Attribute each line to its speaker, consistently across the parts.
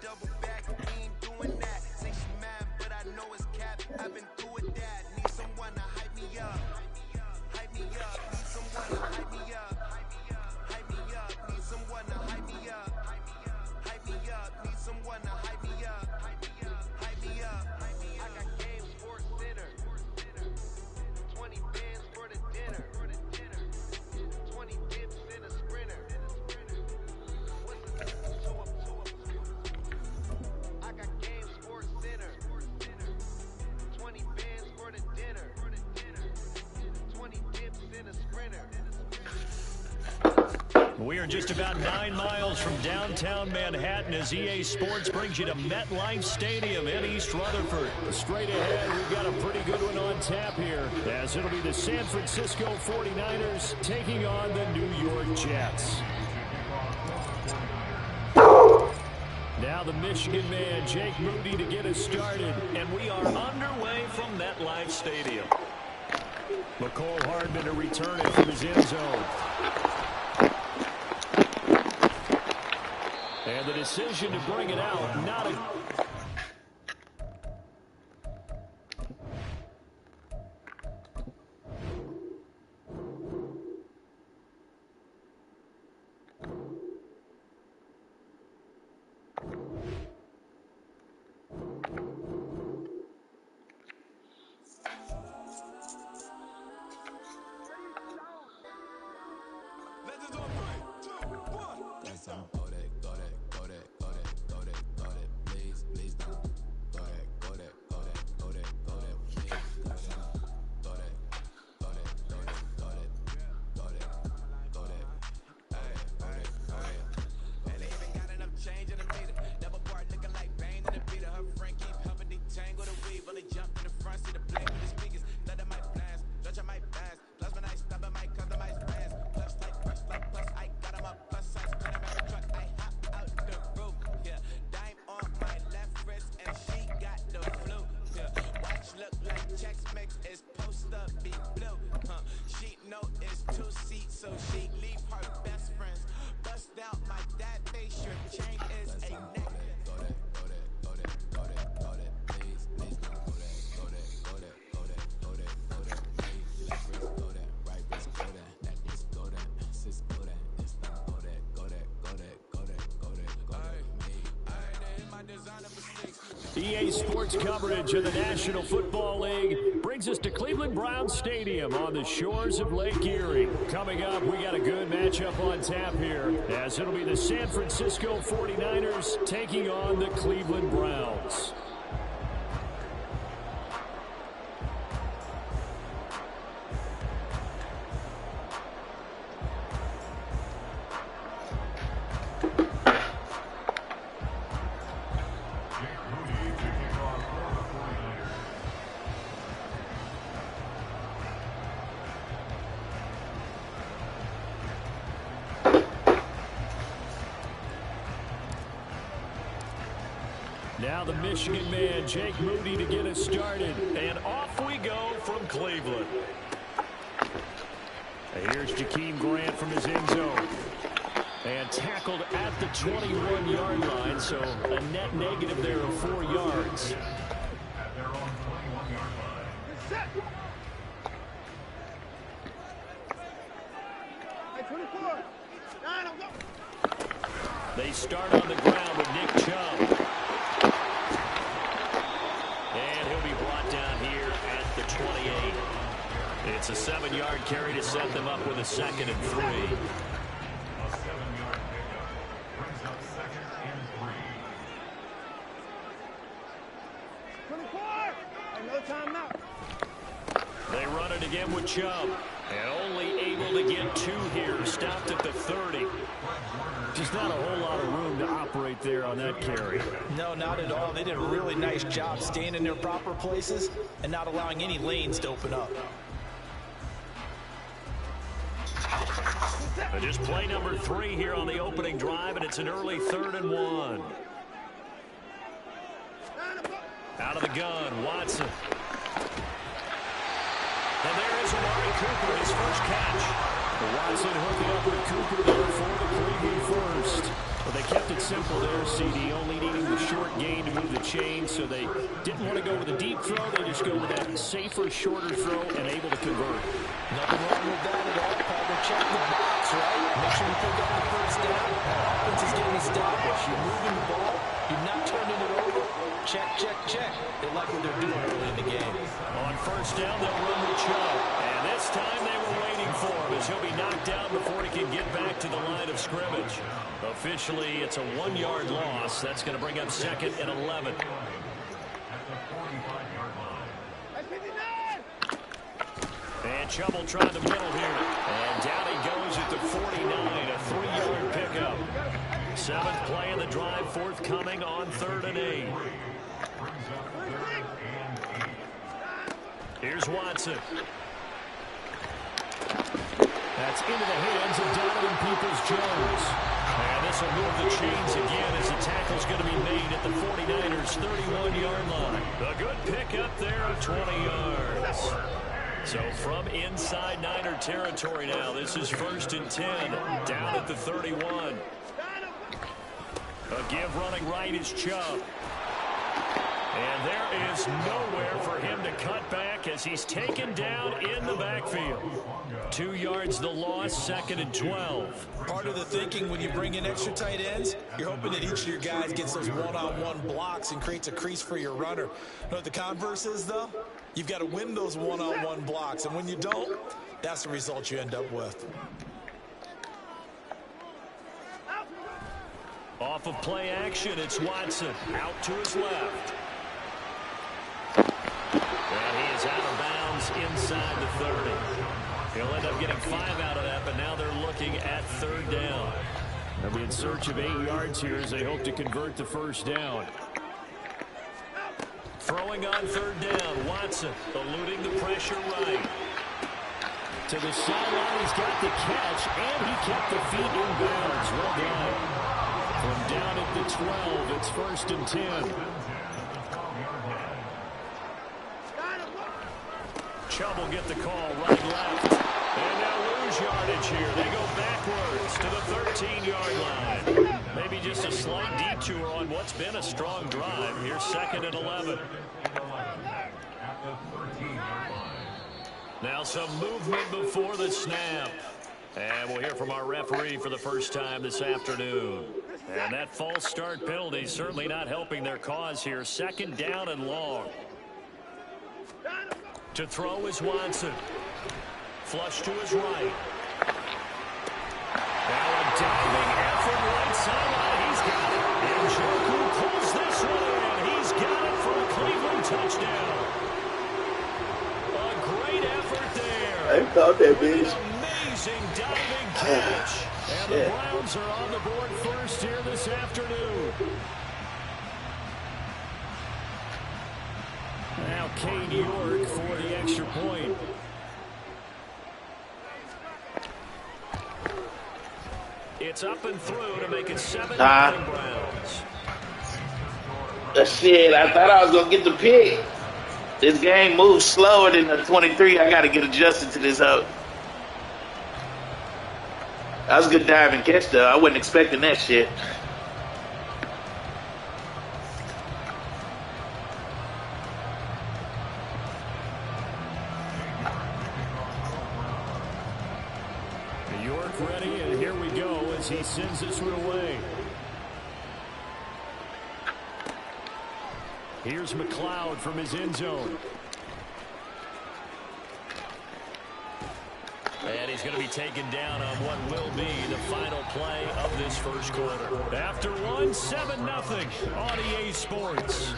Speaker 1: double back, we ain't doing that. Say she mad, but I know it's cap. I've been through with that. Need someone to hype me up. Hype me up. Need someone to hype me up. Hype me up. Need someone to hype me up. Hype me up. Need someone to hype me up. Hype me up. I got game sports dinner. 20 bands for the dinner. 20 dips in a sprinter. I got game sports dinner. 20 bands for the dinner. 20 dips in a sprinter.
Speaker 2: We are just about 9 miles from downtown Manhattan as EA Sports brings you to MetLife Stadium in East Rutherford. Straight ahead, we've got a pretty good one on tap here, as it'll be the San Francisco 49ers taking on the New York Jets. Now the Michigan man, Jake Moody, to get us started. And we are underway from MetLife Stadium. McCole Hardman to return it from his end zone. And the decision to bring it out, not a... EA Sports coverage of the National Football League brings us to Cleveland Browns Stadium on the shores of Lake Erie. Coming up, we got a good matchup on tap here, as it'll be the San Francisco 49ers taking on the Cleveland Browns. Now the Michigan man, Jake Moody, to get us started. And off we go from Cleveland. Here's Jakeem Grant from his end zone. And tackled at the 21-yard line, so a net negative there of 4 yards. They start on the ground with Nick Chubb. And he'll be brought down here at the 28. It's a 7-yard carry to set them up with a 2nd and 3. They run it again with Chubb. And only able to get 2 here. Stopped at the 30. Just not a whole lot of room to operate there on that carry.
Speaker 3: No, not at all. They did a really nice job staying in their proper places and not allowing any lanes to open up.
Speaker 2: Just play number 3 here on the opening drive, and it's an early 3rd and 1. Out of the gun, Watson. And there is Amari Cooper, his first catch. Watson hooking up with Cooper there for the Cleveland first. Well, they kept it simple there, CD, only needing the short gain to move the chain, so they didn't want to go with a deep throw. They just go with that safer, shorter throw and able to convert.
Speaker 3: Nothing wrong with that at all. Probably check the box, right? Make sure you pick up the first down. Offense is getting established. You're moving the ball. You're not turning it over. Check, check, check. They like what they're doing early in the game.
Speaker 2: On first down, they'll run with Chubb. And this time they were waiting for him as he'll be knocked down before he can get back to the line of scrimmage. Officially, it's a 1-yard loss. That's going to bring up 2nd and 11. And Chubb will try the middle here. And down he goes at the 49, a 3-yard pickup. 7th play of the drive, forthcoming on 3rd and 8. Here's Watson. That's into the hands of Donovan Peoples-Jones. And this will move the chains again as the tackle's going to be made at the 49ers' 31-yard line. A good pickup there of 20 yards. So from inside Niner territory now, this is 1st and 10, down at the 31. A give running right is Chubb. And there is nowhere for him to cut back as he's taken down in the backfield. 2 yards the loss, 2nd and 12.
Speaker 3: Part of the thinking when you bring in extra tight ends, you're hoping that each of your guys gets those one-on-one blocks and creates a crease for your runner. You know what the converse is, though? You've got to win those one-on-one blocks, and when you don't, that's the result you end up with.
Speaker 2: Off of play action, it's Watson out to his left. And he is out of bounds inside the 30. He'll end up getting 5 out of that, but now they're looking at 3rd down. They'll be in search of 8 yards here as they hope to convert the first down. Throwing on 3rd down, Watson eluding the pressure right. To the sideline, he's got the catch, and he kept the feet in bounds. Well done. From down at the 12, it's 1st and 10. Chubb will get the call right left. And now lose yardage here. They go backwards to the 13-yard line. Maybe just a slight detour on what's been a strong drive. Here's 2nd and 11. Now some movement before the snap. And we'll hear from our referee for the first time this afternoon. And that false start penalty certainly not helping their cause here. 2nd down and long. To throw is Watson. Flush to his right. Now a diving effort right sideline. He's got it. And Joku pulls this one in. He's got it for a Cleveland touchdown. A great effort there.
Speaker 4: I caught that bitch.
Speaker 2: Amazing diving catch. And the Browns are on the board first here this afternoon. Now Cade York for the extra point. It's up and through to make it 7-0 Browns.
Speaker 4: Shit, I thought I was going to get the pick. This game moves slower than the 23. I got to get adjusted to this hoe. That was a good dive and catch, though. I wasn't expecting that shit.
Speaker 2: York ready, and here we go as he sends this one away. Here's McLeod from his end zone. And he's going to be taken down on what will be the final play of this first quarter. After one, 7-0 on EA Sports.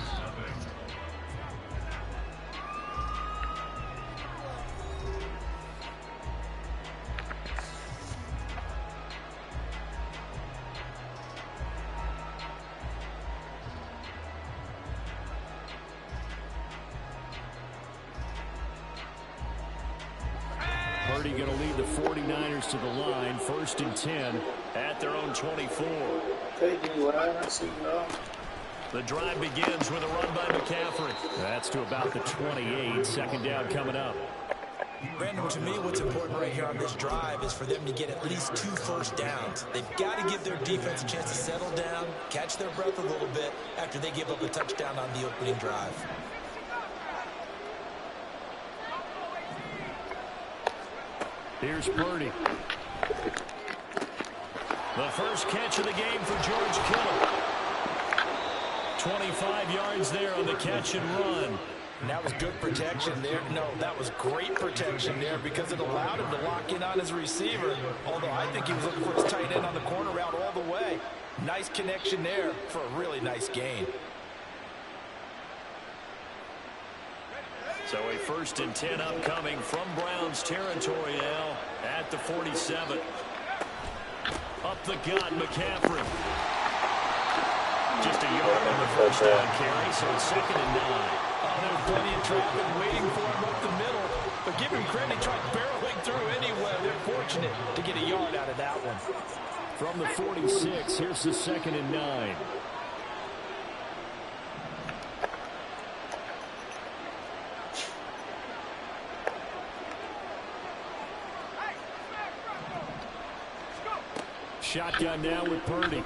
Speaker 2: Purdy going to lead the 49ers to the line, 1st and 10 at their own 24. The drive begins with a run by McCaffrey. That's to about the 28. 2nd down coming up.
Speaker 3: Brandon, to me, what's important right here on this drive is for them to get at least 2 first downs. They've got to give their defense a chance to settle down, catch their breath a little bit after they give up a touchdown on the opening drive.
Speaker 2: Here's Purdy. The first catch of the game for George Kittle. 25 yards there on the catch and run.
Speaker 3: And that was good protection there. No, that was great protection there because it allowed him to lock in on his receiver. Although I think he was looking for his tight end on the corner route all the way. Nice connection there for a really nice gain.
Speaker 2: So a 1st and 10 upcoming from Browns territory now at the 47. Up the gut, McCaffrey. Just a yard on the first down carry, so it's 2nd and 9.
Speaker 3: There's plenty of traffic waiting for him up the middle. But give him credit, he tried barreling through anyway. They're fortunate to get a yard out of that one.
Speaker 2: From the 46, here's the 2nd and 9. Shotgun now with Purdy.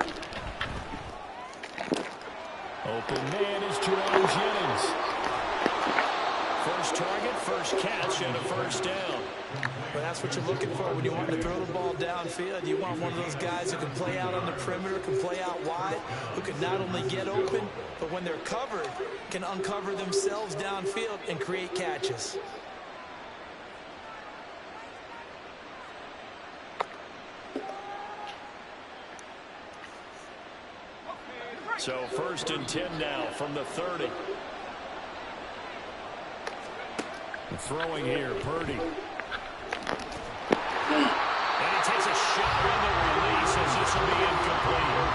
Speaker 2: Open man is Jerome Jennings. First target, first catch, and a first down.
Speaker 3: Well, that's what you're looking for when you want to throw the ball downfield. You want one of those guys who can play out on the perimeter, can play out wide, who can not only get open, but when they're covered, can uncover themselves downfield and create catches.
Speaker 2: So 1st and 10 now from the 30. Throwing here, Purdy. And he takes a shot on the release as this will be incomplete.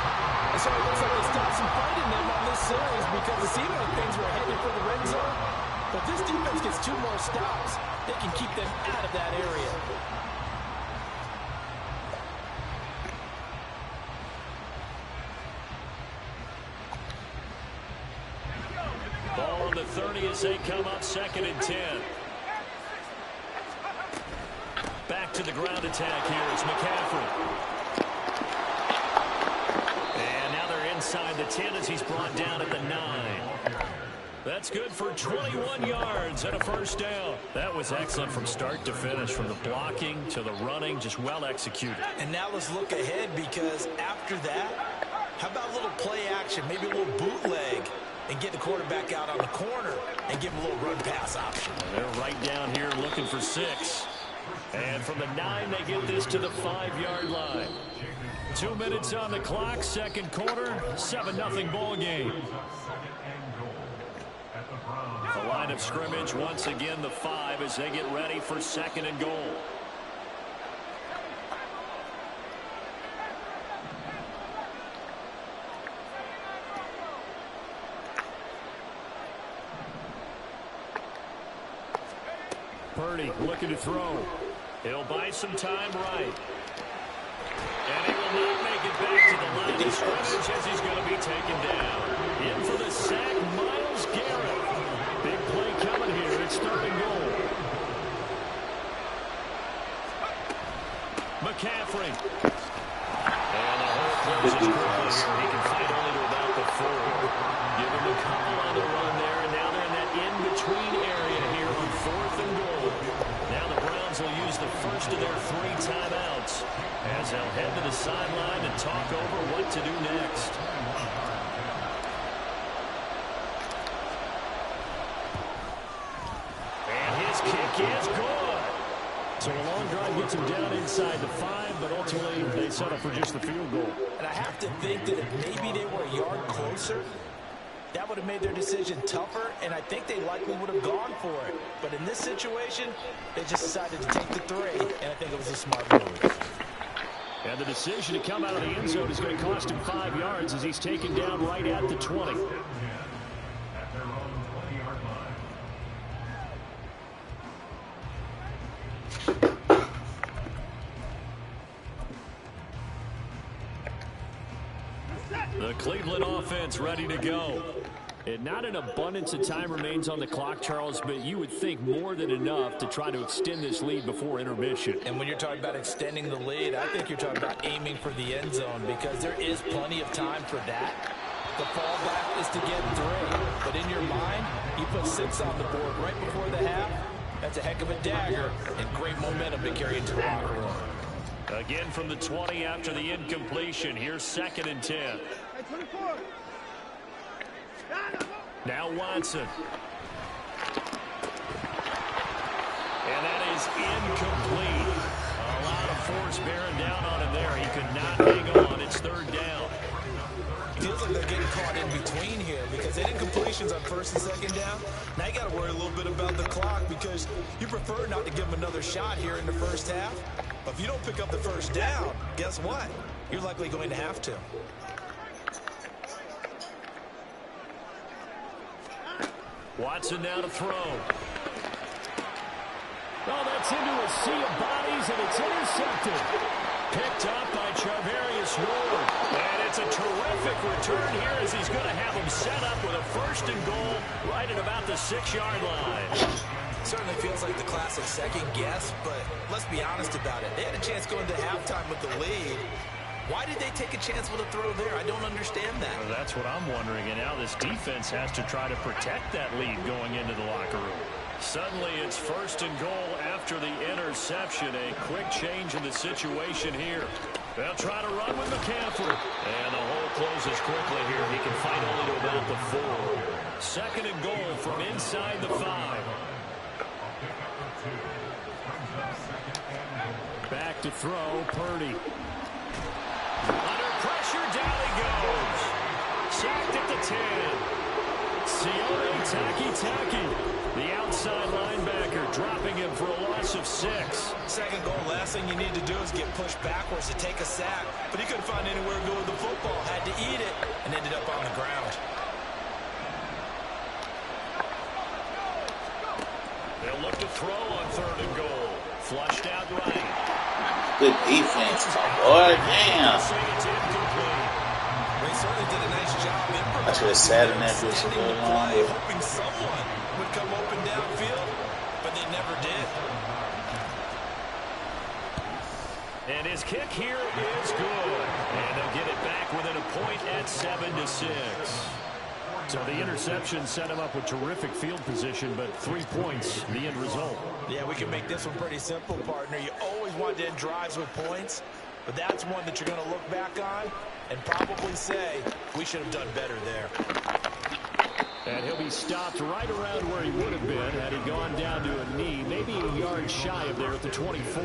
Speaker 3: And so it looks like they stopped some fighting them on this series because it seemed like things were headed for the red zone. But this defense gets 2 more stops. They can keep them out of that area.
Speaker 2: Ball on the 30 as they come up 2nd and 10. Back to the ground attack here. It's McCaffrey. And now they're inside the 10 as he's brought down at the 9. That's good for 21 yards and a first down. That was excellent from start to finish, from the blocking to the running, just well executed.
Speaker 3: And now let's look ahead because after that, how about a little play action, maybe a little bootleg, and get the quarterback out on the corner and give him a little run pass option.
Speaker 2: They're right down here looking for 6. And from the 9, they get this to the 5-yard line. 2 minutes on the clock, 2nd quarter, 7-0 ball game. The line of scrimmage, once again, the 5 as they get ready for 2nd and goal. Purdy looking to throw. He'll buy some time right. And he will not make it back to the line of scrimmage as he's going to be taken down. In for the sack, Myles Garrett. Big play coming here. It's 3rd and goal. McCaffrey. And the hole closes quickly here. He can fight only to about the 4. Give him a couple on the run there, and now they're in that in-between area here on 4th and goal. Now the Browns will use the first of their 3 timeouts as they'll head to the sideline and talk over what to do next. And his kick is good. So a long drive gets him down inside the 5, but ultimately they settle for just the field goal.
Speaker 3: And I have to think that if maybe they were a yard closer, that would have made their decision tougher, and I think they likely would have gone for it. But in this situation, they just decided to take the 3, and I think it was a smart move.
Speaker 2: And the decision to come out of the end zone is going to cost him 5 yards as he's taken down right at the 20. The Cleveland offense ready to go. And not an abundance of time remains on the clock, Charles, but you would think more than enough to try to extend this lead before intermission.
Speaker 3: And when you're talking about extending the lead, I think you're talking about aiming for the end zone because there is plenty of time for that. The fallback is to get 3. But in your mind, you put 6 on the board right before the half. That's a heck of a dagger and great momentum to carry into the locker room.
Speaker 2: Again from the 20 after the incompletion. Here's 2nd and 10. Now Watson. And that is incomplete. A lot of force bearing down on him there. He could not hang on. It's 3rd down.
Speaker 3: Feels like they're getting caught in between here because they did incompletions on 1st and 2nd down. Now you got to worry a little bit about the clock because you prefer not to give them another shot here in the first half. But if you don't pick up the 1st down, guess what? You're likely going to have to.
Speaker 2: Watson now to throw. Oh, that's into a sea of bodies, and it's intercepted. Picked up by Charvarius Ward. And it's a terrific return here as he's going to have him set up with a 1st and goal right at about the 6-yard line.
Speaker 3: Certainly feels like the classic second guess, but let's be honest about it. They had a chance going to halftime with the lead. Why did they take a chance with a throw there? I don't understand that.
Speaker 2: Well, that's what I'm wondering, and now this defense has to try to protect that lead going into the locker room. Suddenly it's 1st and goal after the interception. A quick change in the situation here. They'll try to run with McCaffrey. And the hole closes quickly here. He can fight only to about the 4. 2nd and goal from inside the 5. Back to throw, Purdy. Under pressure, down he goes. Sacked at the 10. Sione Taki, the outside linebacker, dropping him for a loss of 6.
Speaker 3: 2nd goal, last thing you need to do is get pushed backwards to take a sack. But he couldn't find anywhere to go with the football. Had to eat it and ended up on the ground.
Speaker 2: They'll look to throw on 3rd and goal. Flushed out right.
Speaker 4: Good defense, my boy. Damn.
Speaker 3: They certainly did a nice job.
Speaker 4: I should have sat in that bitch a little longer.
Speaker 3: Hoping someone would come open downfield, but they never did.
Speaker 2: And his kick here is good. And they'll get it back within a point at 7-6. So the interception set him up with terrific field position, but 3 points, the end result.
Speaker 3: Yeah, we can make this one pretty simple, partner. You always want to end drives with points, but that's one that you're going to look back on and probably say, we should have done better there.
Speaker 2: And he'll be stopped right around where he would have been had he gone down to a knee, maybe a yard shy of there at the 24.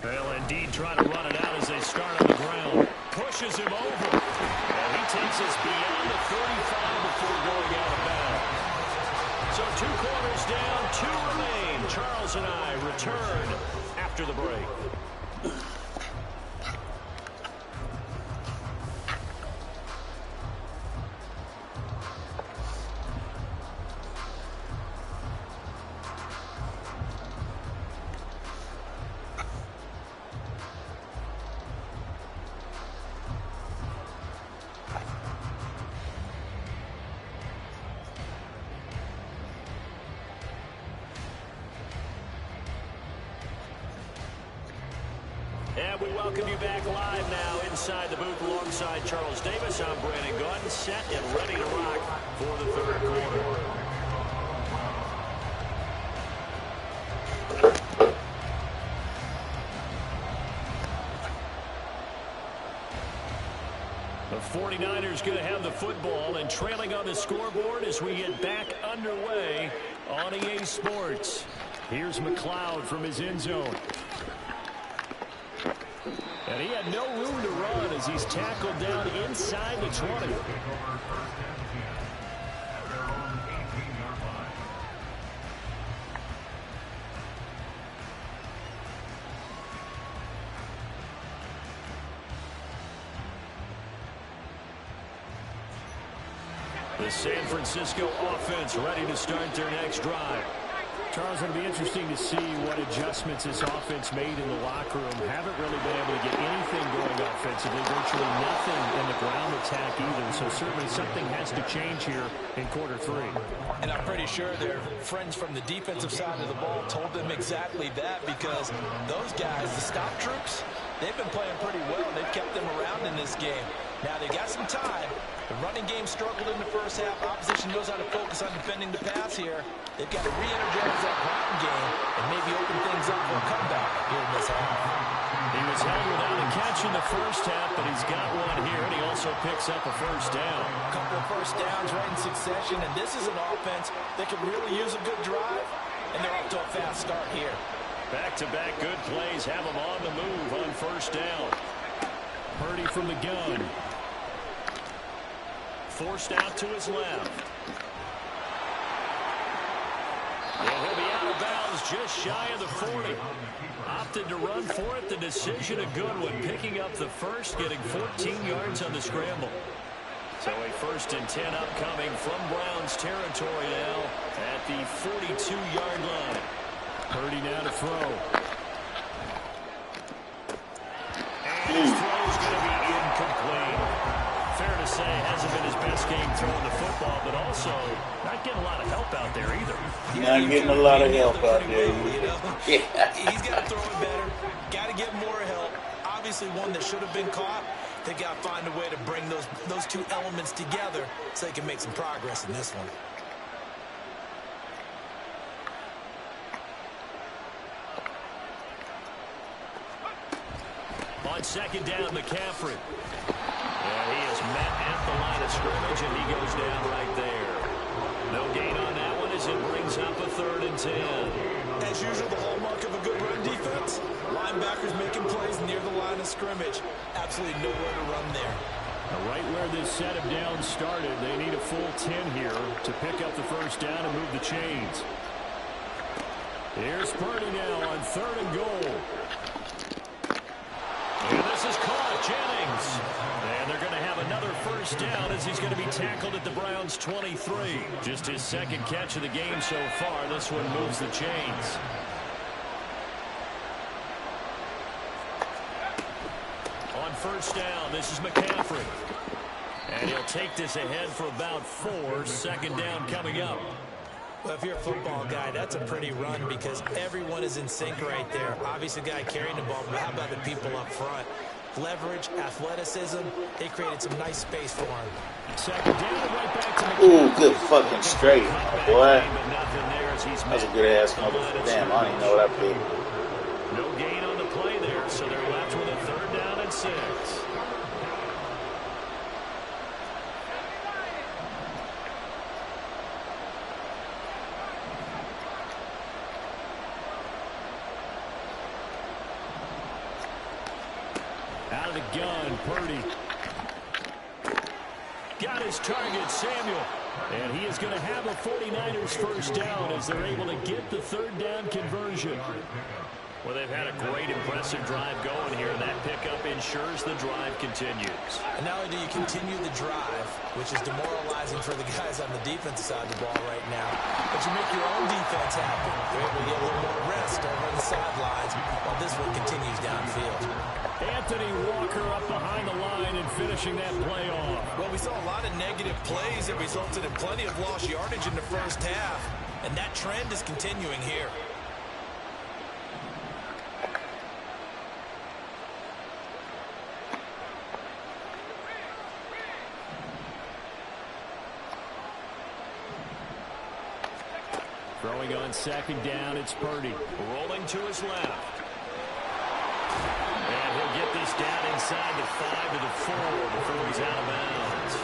Speaker 2: They'll indeed try to run it out as they start on the ground. Pushes him over. And he takes us beyond the 35 before going out of bounds. So 2 quarters down, 2 remain. Charles and I return after the break. And we welcome you back live now inside the booth alongside Charles Davis. I'm Brandon Gaudin, set and ready to rock for the 3rd quarter. The 49ers going to have the football and trailing on the scoreboard as we get back underway on EA Sports. Here's McLeod from his end zone. And he had no room to run as he's tackled down inside the 20. The San Francisco offense ready to start their next drive. Charles, it'll be interesting to see what adjustments this offense made in the locker room. Haven't really been able to get anything going offensively, virtually nothing in the ground attack either. So certainly something has to change here in quarter 3.
Speaker 3: And I'm pretty sure their friends from the defensive side of the ball told them exactly that, because those guys, the stop troops, they've been playing pretty well. They've kept them around in this game. Now they got some time. The running game struggled in the first half. Opposition knows how to focus on defending the pass here. They've got to re-energize that ground game and maybe open things up for a comeback here in this half.
Speaker 2: He was held without a catch in the first half, but he's got one here, and he also picks up a first down.
Speaker 3: A couple of first downs right in succession, and this is an offense that could really use a good drive, and they're off to a fast start here.
Speaker 2: Back-to-back good plays have him on the move on first down. Purdy from the gun. Forced out to his left. And he'll be out of bounds just shy of the 40. Opted to run for it. The decision a good one. Picking up the first, getting 14 yards on the scramble. So a 1st and 10 upcoming from Browns territory now at the 42-yard line. Purdy now to throw. And his throw is going to be incomplete. Fair to say, hasn't been his best game throwing the football, but also not getting a lot of help out there either.
Speaker 4: Not getting a lot of help out there.
Speaker 3: Yeah. He's got to throw it better. Got to get more help. Obviously one that should have been caught. They got to find a way to bring those two elements together so they can make some progress in this one.
Speaker 2: On second down, McCaffrey. And he is met at the line of scrimmage, and he goes down right there. No gain on that one as it brings up a 3rd and 10.
Speaker 3: As usual, the hallmark of a good run defense. Linebackers making plays near the line of scrimmage. Absolutely nowhere to run there.
Speaker 2: Now, right where this set of downs started, they need a full 10 here to pick up the first down and move the chains. Here's Purdy now on 3rd and goal. And this is caught. Jennings. And they're going to have another first down as he's going to be tackled at the Browns' 23. Just his 2nd catch of the game so far. This one moves the chains. On first down, this is McCaffrey. And he'll take this ahead for about 4. 2nd down coming up.
Speaker 3: Well, if you're a football guy, that's a pretty run because everyone is in sync right there. Obviously, the guy carrying the ball, but how about the people up front? Leverage, athleticism, they created some nice space for him.
Speaker 2: 2nd down, right back to McCaffrey.
Speaker 4: Ooh, good fucking straight, boy. That's a good-ass motherfucker. Damn, I don't even know what I played.
Speaker 2: No gain on the play there, so they're left with a 3rd down and 6. Out of the gun, Purdy. Got his target, Samuel. And he is going to have a 49ers first down as they're able to get the 3rd down conversion. Well, they've had a great, impressive drive going here, and that pickup ensures the drive continues.
Speaker 3: And not only do you continue the drive, which is demoralizing for the guys on the defensive side of the ball right now, but you make your own defense happen. They're able to get a little more rest over on the sidelines while this one continues downfield.
Speaker 2: Anthony Walker up behind the line and finishing that play off.
Speaker 3: Well, we saw a lot of negative plays that resulted in plenty of lost yardage in the first half, and that trend is continuing here.
Speaker 2: Throwing on 2nd down, it's Purdy. Rolling to his left. And he'll get this down inside the 5 to the 4 before he's out of bounds.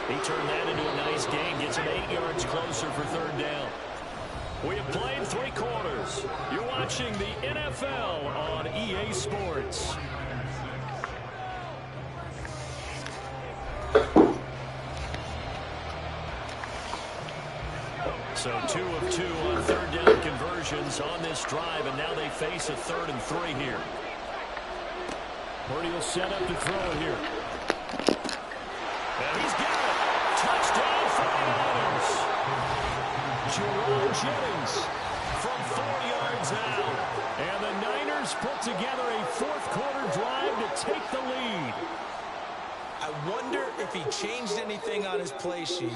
Speaker 2: He turned that into a nice gain. Gets him 8 yards closer for 3rd down. We have played 3 quarters. You're watching the NFL on EA Sports. So 2 of 2 on 3rd down conversions on this drive, and now they face a 3rd and 3 here. Purdy will set up to throw here. And he's got it. Touchdown 49ers. Jerome Jennings. put together a fourth-quarter drive to take the lead.
Speaker 3: I wonder if he changed anything on his play sheet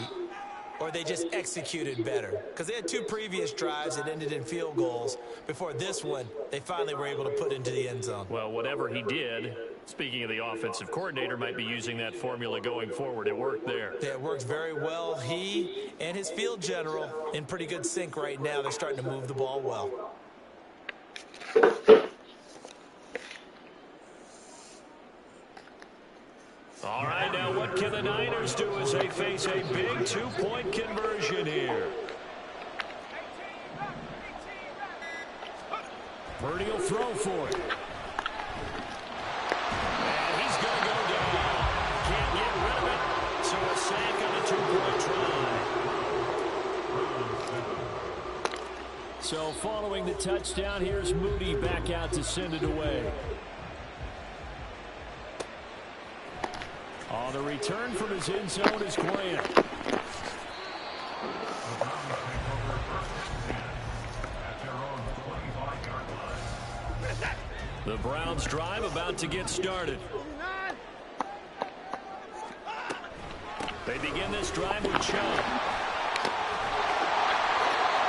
Speaker 3: or they just executed better. Because they had 2 previous drives that ended in field goals. Before this one, they finally were able to put into the end zone.
Speaker 2: Well, whatever he did, speaking of the offensive coordinator, might be using that formula going forward. It worked there.
Speaker 3: Yeah, it worked very well. He and his field general in pretty good sync right now. They're starting to move the ball well.
Speaker 2: All right, now what can the Niners do as they face a big 2-point conversion here? Purdy will throw for it. And he's going to go down. Can't get rid of it. So a sack on a 2-point try. So following the touchdown, here's Moody back out to send it away. On the return from his end zone is Grant. The Browns drive about to get started. They begin this drive with Chubb.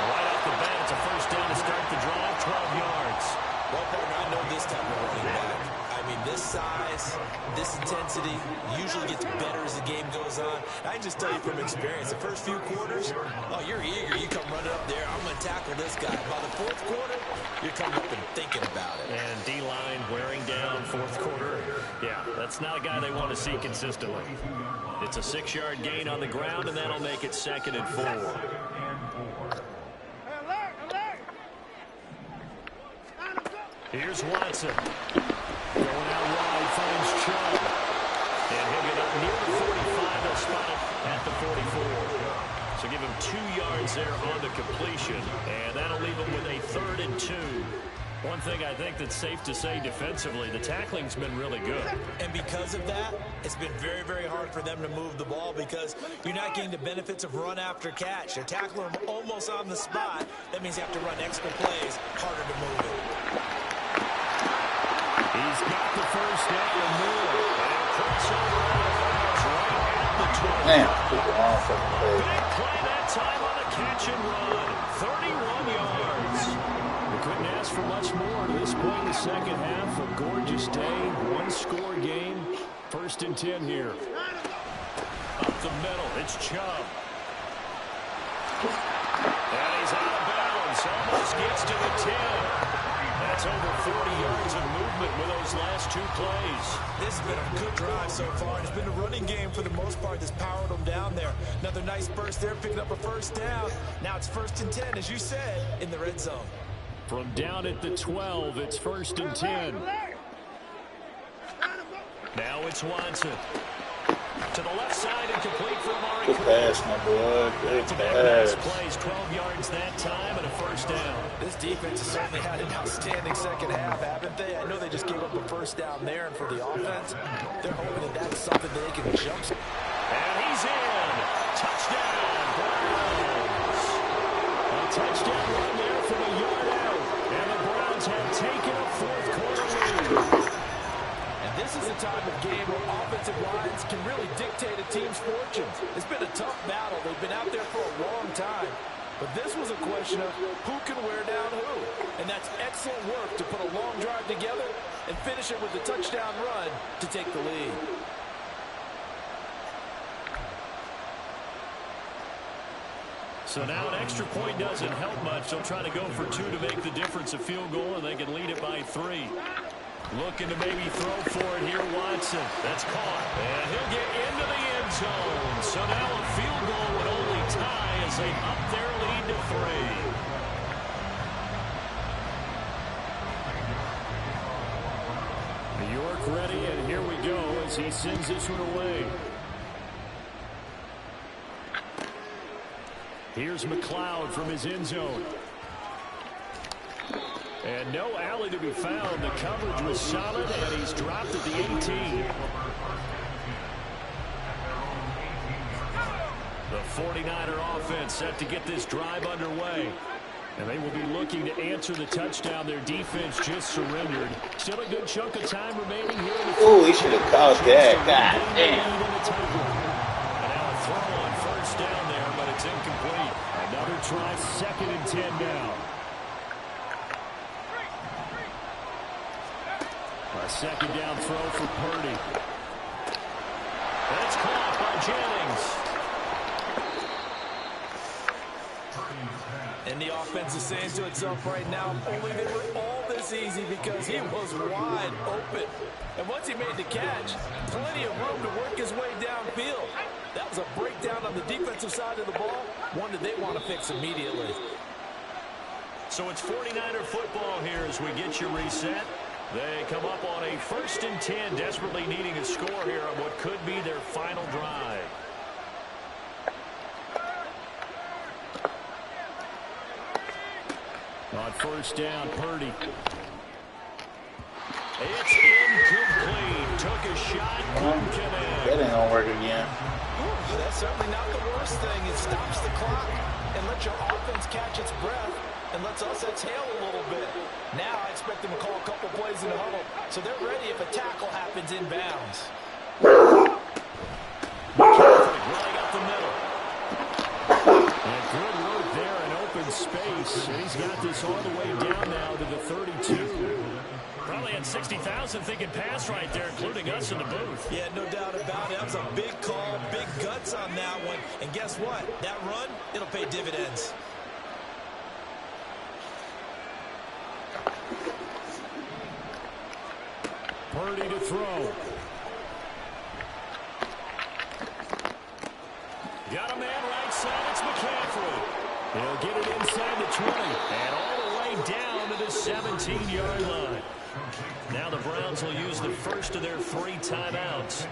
Speaker 2: Right off the bat, it's a first down to start the drive, 12 yards.
Speaker 3: Well, partner, I know this type of running back. I mean, this size, this intensity usually gets better as the game goes on. I can just tell you from experience, the first few quarters, oh, you're eager. You come running up there. I'm going to tackle this guy. By the fourth quarter, you're coming up and thinking about it.
Speaker 2: And D-line wearing down fourth quarter. Yeah, that's not a guy they want to see consistently. It's a 6-yard gain on the ground, and that'll make it 2nd and 4. Here's Watson. Going out wide, finds Chubb. And he'll get up near the 45. They'll spot it at the 44. So give him 2 yards there on the completion. And that'll leave him with a 3rd and 2. One thing I think that's safe to say defensively, the tackling's been really good. And because of that, it's been very, very hard for them to move the ball because you're not getting the benefits of run after catch. They're tackling them almost on the spot. That means you have to run extra plays, harder to move it. He's got the first down and more. And crossover out of bounds right at the 20. Big play that time on the catch and run. 31 yards. We couldn't ask for much more to this point in the second half. A gorgeous day, 1-score game. 1st and 10 here. Up the middle, it's Chubb. And he's out of bounds. Almost gets to the 10. That's over 40 yards of movement with those last 2 plays. This has been a good drive so far. It's been a running game for the most part that's powered them down there. Another nice burst there, picking up a first down. Now it's 1st and 10, as you said, in the red zone. From down at the 12, it's 1st and 10. Now it's Watson. To the left side and complete for Amari.
Speaker 5: Good pass, my boy. Good pass.
Speaker 2: Plays 12 yards that time and a first down. This defense has certainly had an outstanding second half, haven't they? I know they just gave up a first down there, and for the offense, they're hoping that that's something they can jump. And he's in. Touchdown, Browns. A touchdown run there from a yard out. And the Browns have taken a fourth-quarter lead. This is a time of game where offensive lines can really dictate a team's fortunes. It's been a tough battle. They've been out there for a long time. But this was a question of who can wear down who. And that's excellent work to put a long drive together and finish it with a touchdown run to take the lead. So now an extra point doesn't help much. They'll try to go for 2 to make the difference a field goal, and they can lead it by 3. Looking to maybe throw for it here, Watson. That's caught. And he'll get into the end zone. So now a field goal would only tie as they up their lead to 3. New York ready, and here we go as he sends this one away. Here's McLeod from his end zone. And no alley to be found. The coverage was solid, and he's dropped at the 18. The 49er offense set to get this drive underway. And they will be looking to answer the touchdown their defense just surrendered. Still a good chunk of time remaining here in the
Speaker 4: Ooh, he should have caught that. God damn.
Speaker 2: And now a throw on first down there, but it's incomplete. Another try, 2nd and 10 now. A 2nd down throw for Purdy. That's caught by Jennings.
Speaker 3: And the offense is saying to itself right now, only they were all this easy because he was wide open. And once he made the catch, plenty of room to work his way downfield. That was a breakdown on the defensive side of the ball, one that they want to fix immediately.
Speaker 2: So it's 49er football here as we get you reset. They come up on a 1st and 10, desperately needing a score here on what could be their final drive. On 1st down, Purdy. It's incomplete. Took a shot, couldn't connect.
Speaker 4: That ain't gonna work again.
Speaker 3: Ooh, that's certainly not the worst thing. It stops the clock and lets your offense catch its breath and lets us exhale a little bit. Now I expect them to call a couple plays in the huddle so they're ready if a tackle happens inbounds.
Speaker 2: Running up the middle. And good work there in open space. And he's got this all the way down now to the 32. Probably had 60,000 thinking pass right there, including us in the booth.
Speaker 3: Yeah, no doubt about it. That was a big call, big guts on that one. And guess what? That run, it'll pay dividends.
Speaker 2: Purdy to throw. Got a man right side. It's McCaffrey. He'll get it inside the 20 and all the way down to the 17-yard line. Now the Browns will use the first of their 3 timeouts.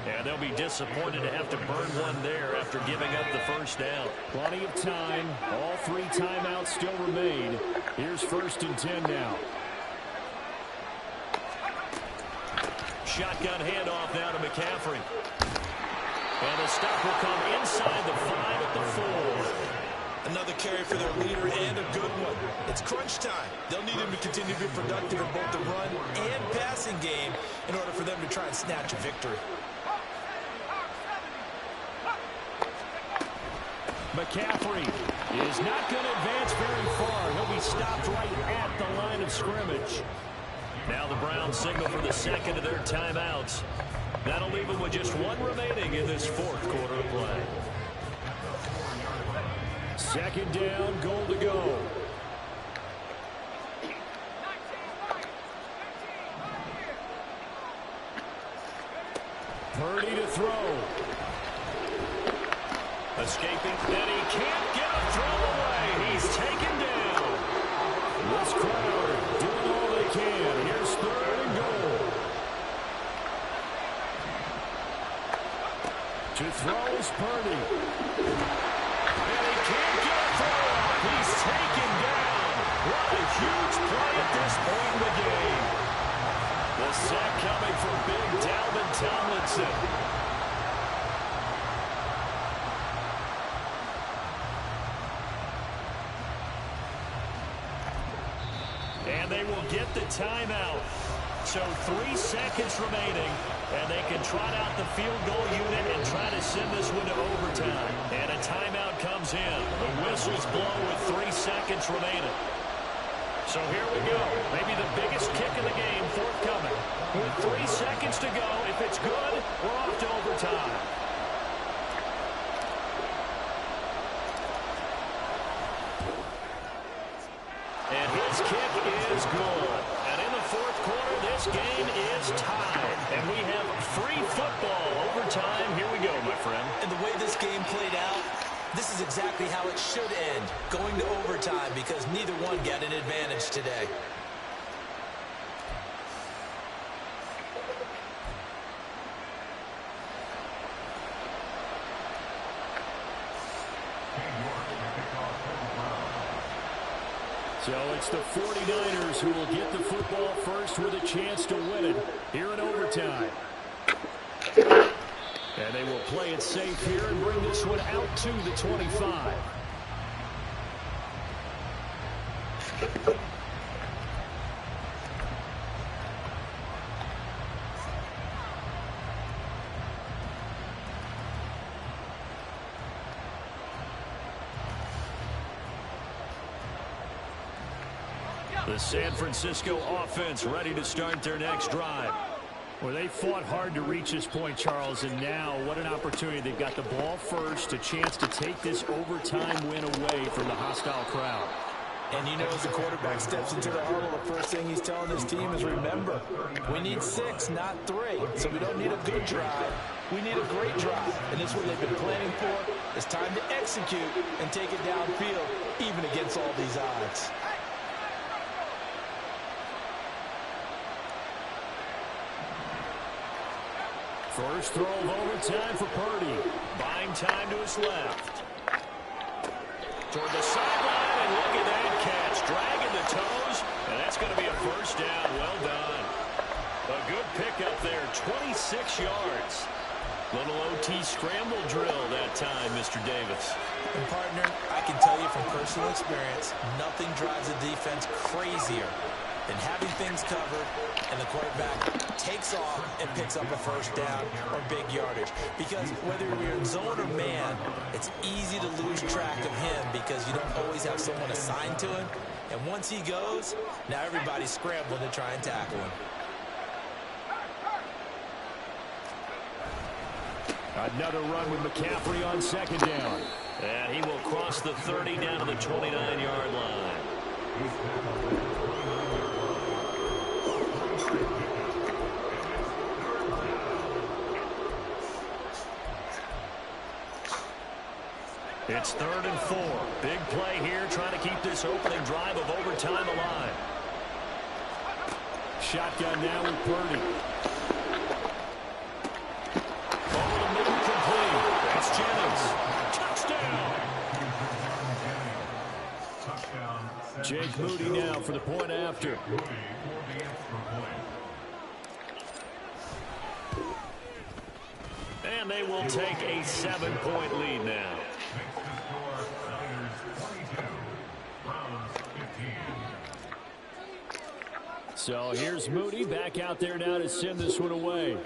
Speaker 2: And they'll be disappointed to have to burn one there after giving up the first down. Plenty of time. All 3 timeouts still remain. Here's 1st and 10 now. Shotgun handoff now to McCaffrey. And the stop will come inside the 5 at the 4.
Speaker 3: Another carry for their leader and a good one. It's crunch time. They'll need him to continue to be productive in both the run and passing game in order for them to try and snatch a victory.
Speaker 2: McCaffrey is not going to advance very far. He'll be stopped right at the line of scrimmage. Now the Browns signal for the 2nd of their timeouts. That'll leave them with just 1 remaining in this 4th quarter of play. 2nd down, goal to go. Purdy to throw. Escaping, and he can't get a throw away. He's taken down. This crowd doing all they can. Here's 3rd and goal. To throw is Purdy. And he can't get a throw off. He's taken down. What a huge play at this point in the game. The sack coming from big Dalvin Tomlinson. And they will get the timeout. So 3 seconds remaining, and they can trot out the field goal unit and try to send this one to overtime. And a timeout comes in. The whistles blow with 3 seconds remaining. So here we go. Maybe the biggest kick of the game forthcoming. With 3 seconds to go, if it's good, we're off to overtime. And his kick is good. And in the 4th quarter, this game is tied. And we have free football overtime. Here we go, my friend.
Speaker 3: And the way this game played out, this is exactly how it should end, going to overtime, because neither one got an advantage today.
Speaker 2: So it's the 49ers who will get the football first with a chance to win it here in overtime. And they will play it safe here and bring this one out to the 25. The San Francisco offense ready to start their next drive. Well, they fought hard to reach this point, Charles, and now what an opportunity. They've got the ball first, a chance to take this overtime win away from the hostile crowd.
Speaker 3: And you know, as the quarterback steps into the huddle, the first thing he's telling his team is, remember, we need 6, not 3. So we don't need a good drive. We need a great drive. And this is what they've been planning for. It's time to execute and take it downfield, even against all these odds.
Speaker 2: First throw of overtime for Purdy. Buying time to his left. Toward the sideline, and look at that catch. Dragging the toes, and that's going to be a first down. Well done. A good pickup there, 26 yards. Little OT scramble drill that time, Mr. Davis.
Speaker 3: And partner, I can tell you from personal experience, nothing drives a defense crazier than having things covered and the quarterback takes off and picks up a first down or big yardage. Because whether you're in zone or man, it's easy to lose track of him because you don't always have someone assigned to him. And once he goes, now everybody's scrambling to try and tackle him.
Speaker 2: Another run with McCaffrey on second down. And he will cross the 30 down to the 29-yard line. It's 3rd and 4. Big play here, trying to keep this opening drive of overtime alive. Shotgun now with Purdy. Over the middle, complete. That's Jennings. Touchdown. Jake Moody now for the point after. And they will take a 7-point lead now. So here's Moody back out there now to send this one away.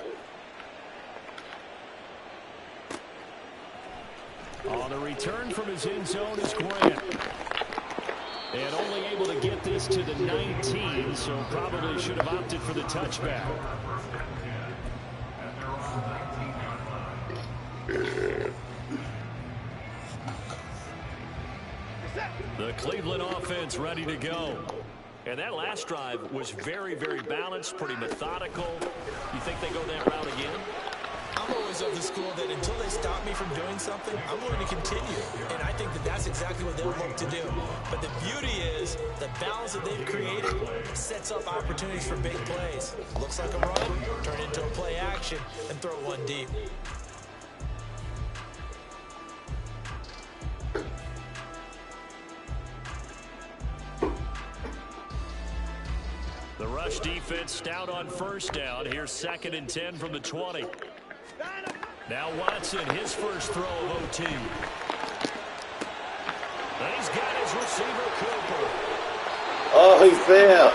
Speaker 2: On the return from his end zone is Grant. And only able to get this to the 19, so probably should have opted for the touchback. The Cleveland offense ready to go. And that last drive was very, very balanced, pretty methodical. You think they go that route again?
Speaker 3: I'm always of the school that until they stop me from doing something, I'm going to continue. And I think that that's exactly what they'll look to do. But the beauty is the balance that they've created sets up opportunities for big plays. Looks like a run, turn it into a play action, and throw one deep.
Speaker 2: The rush defense stout on first down. Here's 2nd and 10 from the 20. Now Watson, his first throw of OT. And he's got his receiver, Cooper.
Speaker 4: Oh, he fell.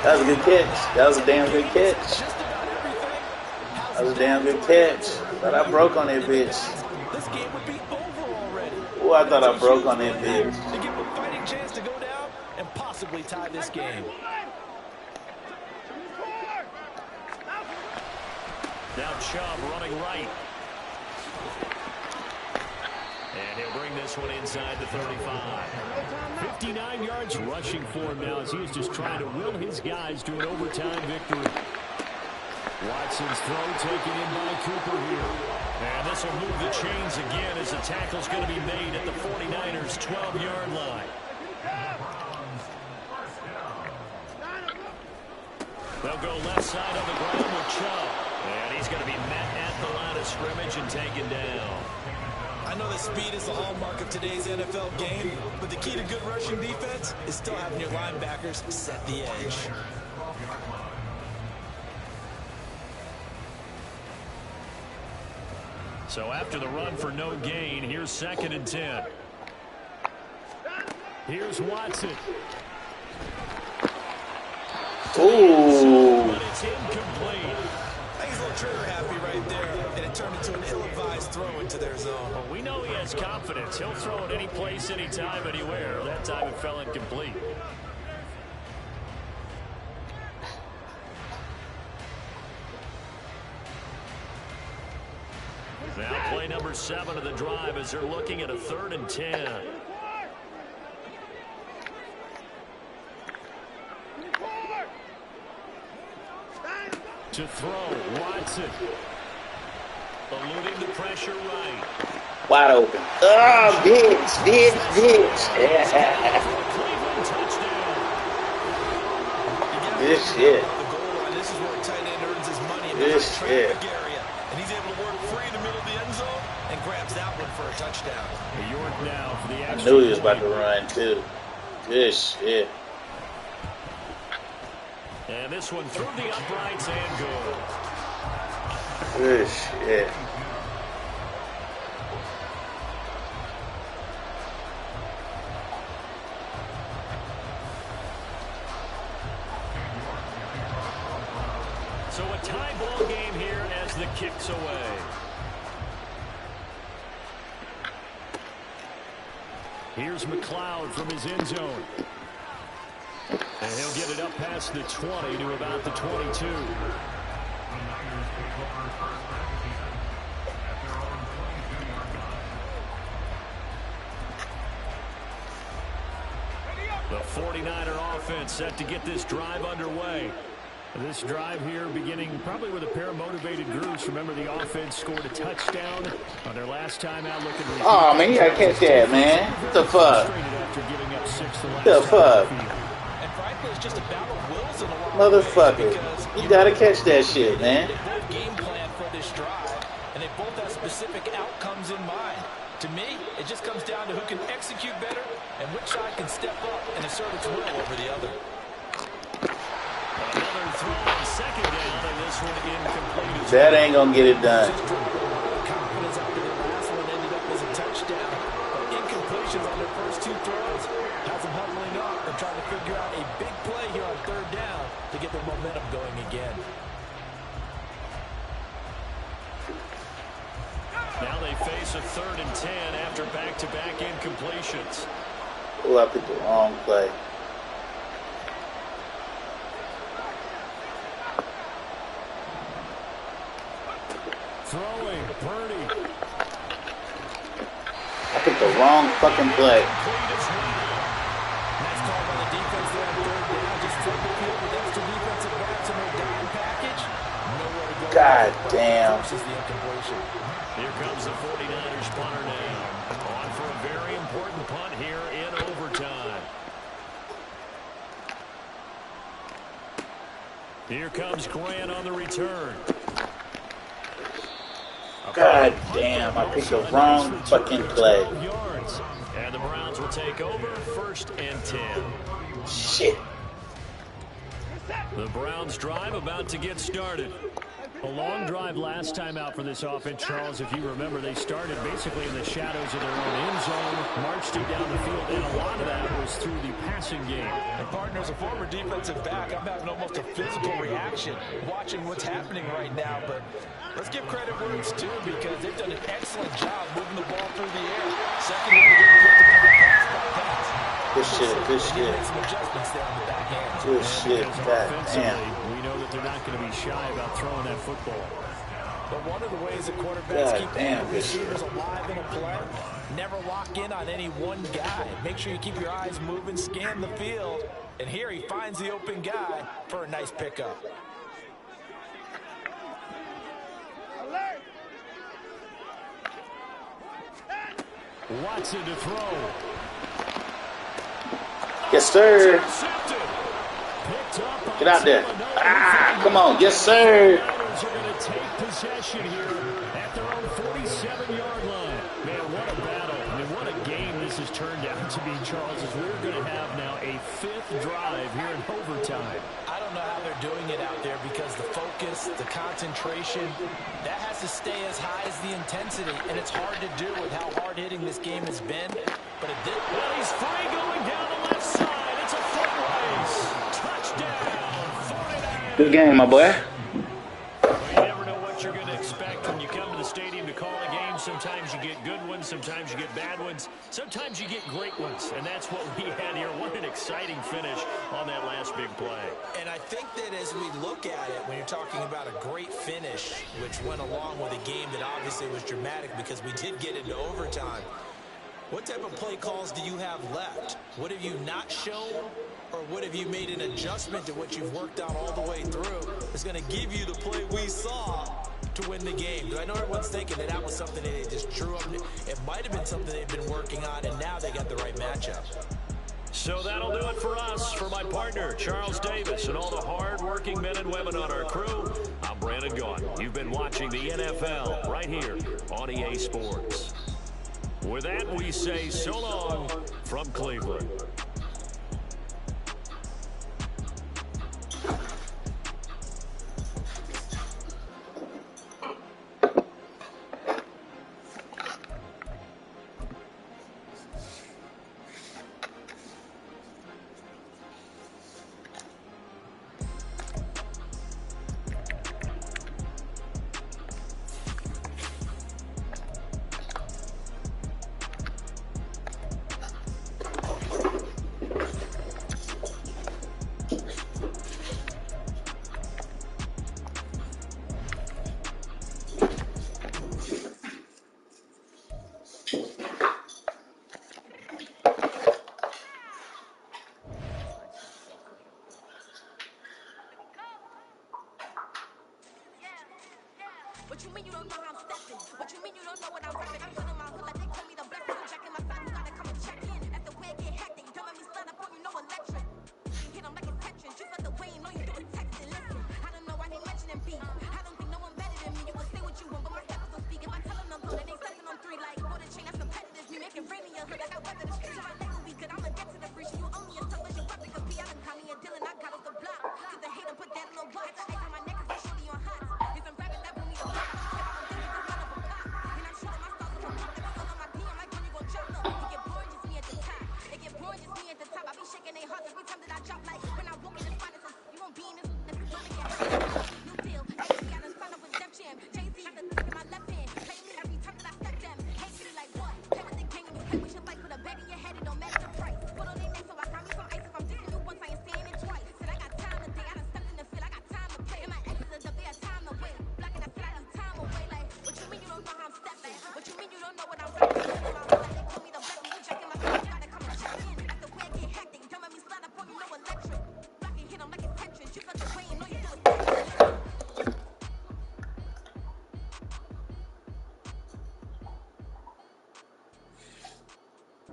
Speaker 4: That was a good catch. That was a damn good catch. That was a damn good catch. Thought I broke on that bitch.
Speaker 3: This game would be over already.
Speaker 4: Oh, I thought I broke on that bitch.
Speaker 3: To give him a fighting chance to go down and possibly tie this game.
Speaker 2: Now Chubb running right. And he'll bring this one inside the 35. 59 yards rushing for him now as he is just trying to will his guys to an overtime victory. Watson's throw taken in by Cooper here. And this will move the chains again as the tackle's going to be made at the 49ers' 12-yard line. They'll go left side of the ground with Chubb. And he's going to be met at the line of scrimmage and taken down.
Speaker 3: I know that speed is the hallmark of today's NFL game, but the key to good rushing defense is still having your linebackers set the edge.
Speaker 2: So after the run for no gain, here's 2nd and 10. Here's Watson.
Speaker 4: Ooh.
Speaker 2: But it's incomplete.
Speaker 3: I think he's a little trigger happy right there, and it turned into an ill-advised throw into their zone.
Speaker 2: Well, we know he has confidence. He'll throw it any place, anytime, anywhere. That time it fell incomplete. Now play number 7 of the drive as they're looking at a 3rd and 10. To throw, Watson. Eluding the pressure right.
Speaker 4: Wide open. Oh, bitch.
Speaker 2: Cleveland touchdown.
Speaker 4: Good shit.
Speaker 3: The goal line, this is where a tight end earns his money in
Speaker 4: Good
Speaker 3: the
Speaker 4: shit.
Speaker 3: traffic area. And he's able to work free in the middle of the end zone and grabs that one for a touchdown.
Speaker 2: York now for the
Speaker 4: I
Speaker 2: extra
Speaker 4: knew he was about
Speaker 2: point.
Speaker 4: to run, too. Good shit.
Speaker 2: And this one through the uprights and good.
Speaker 4: Good shit.
Speaker 2: So a tie ball game here as the kick's away. Here's McLeod from his end zone. And he'll get it up past the 20 to about the 22. The 49er offense set to get this drive underway. This drive here beginning probably with a pair of motivated groups. Remember, the offense scored a touchdown on their last time out looking to...
Speaker 4: Oh, man, you gotta catch that, man. What the fuck? What the fuck?
Speaker 3: And frankly, it's just a battle of wills in a lot of
Speaker 4: Motherfucker.
Speaker 3: ways because
Speaker 4: You gotta catch that shit, man.
Speaker 3: They both game plan for this drive, and they both have specific outcomes in mind. To me, it just comes down to who can execute better and which side can step up and assert its will over the other.
Speaker 2: Another throw on second down, and this one incomplete.
Speaker 4: That ain't gonna get it done.
Speaker 3: Confidence after the last one ended up as a touchdown. But incompletions on their first 2 throws has them huddling up and trying to figure out a big play here on 3rd down to get their momentum going again.
Speaker 2: Now they face a 3rd and 10 after back-to-back incompletions.
Speaker 4: Oh, I picked the wrong play.
Speaker 2: Throwing, Purdy.
Speaker 4: I picked the wrong fucking play.
Speaker 3: Nice call by the defense there on 3rd down. Just flip the field with extra defensive backs in their dime package. Nowhere to go.
Speaker 4: God damn.
Speaker 3: Forces the incompletion.
Speaker 2: Here comes the 49ers punter now. On for a very important punt here in overtime. Here comes Grant on the return.
Speaker 4: God damn, I picked the wrong fucking play.
Speaker 2: Yards. And the Browns will take over 1st and 10.
Speaker 4: Shit.
Speaker 2: The Browns drive about to get started. A long drive last time out for this offense, Charles. If you remember, they started basically in the shadows of their own end zone, marched it down the field, and a lot of that was through the passing game.
Speaker 3: And partner, as a former defensive back, I'm having almost a physical reaction watching what's happening right now. But let's give credit where it's due because they've done an excellent job moving the ball through the air. Second, they're getting put to pass by pass.
Speaker 4: Good shit, good shit.
Speaker 3: Make some adjustments there on the back end.
Speaker 4: Good shit, god damn.
Speaker 2: We know that they're not going to be shy about throwing that football.
Speaker 3: But one of the ways that quarterbacks
Speaker 4: God
Speaker 3: keep
Speaker 4: damn,
Speaker 3: their
Speaker 4: good shit.
Speaker 3: receivers alive in a play, never lock in on any one guy. Make sure you keep your eyes moving, scan the field. And here he finds the open guy for a nice pickup.
Speaker 2: Watson to throw.
Speaker 4: Yes, sir.
Speaker 2: Intercepted. Picked up on
Speaker 4: Get out there.
Speaker 2: Seminole.
Speaker 4: Ah, come on. Yes, sir.
Speaker 2: Niners are going to take possession here at their own 47-yard line. Man, what a battle. I mean, what a game this has turned out to be, Charles, as we're going to have now a 5th drive here in overtime.
Speaker 3: I don't know how they're doing it out there because the focus, the concentration, that has to stay as high as the intensity, and it's hard to do with how hard-hitting this game has been. But it did.
Speaker 2: Well, he's free going down the left side. It's a foot race. Touchdown, 49ers.
Speaker 4: Good game, my boy.
Speaker 2: Well, you never know what you're going to expect when you come to the stadium to call a game. Sometimes you get good ones. Sometimes you get bad ones. Sometimes you get great ones. And that's what we had here. What an exciting finish on that last big play.
Speaker 3: And I think that as we look at it, when you're talking about a great finish, which went along with a game that obviously was dramatic because we did get into overtime, what type of play calls do you have left? What have you not shown? Or what have you made an adjustment to what you've worked on all the way through is going to give you the play we saw to win the game? Because I know everyone's thinking that that was something that they just drew up. It might have been something they've been working on, and now they got the right matchup.
Speaker 2: So that'll do it for us. For my partner, Charles Davis, and all the hard-working men and women on our crew, I'm Brandon Gaughan. You've been watching the NFL right here on EA Sports. With that, we say so long from Cleveland.
Speaker 6: What you mean you don't know how I'm stepping? What you mean you don't know what I'm rapping? I'm feeling my hood like they tell me the blessing. I'm checking my side, you gotta come and check in. That's the way I get hectic. Don't make me slide up on you, no electric. Hit them like it's Tetris. Just like the way you know you do it texting. Listen, I don't know why they mentioning beef. I don't think no one better than me. You can say what you want, but my steps don't speak. If I tell them no go, then they stepping on three. Like, for the chain, that's competitive. Me making rain in your hood. I got weather the streets. My legs will be good. I'ma get to the breach. You owe me a stuff as your weapon could be. I done caught me a deal and I got off the block. Cause the hate them put that in the watch. Ice on my neck cause it's shorty on hot. If I'm rapping, that will me the block.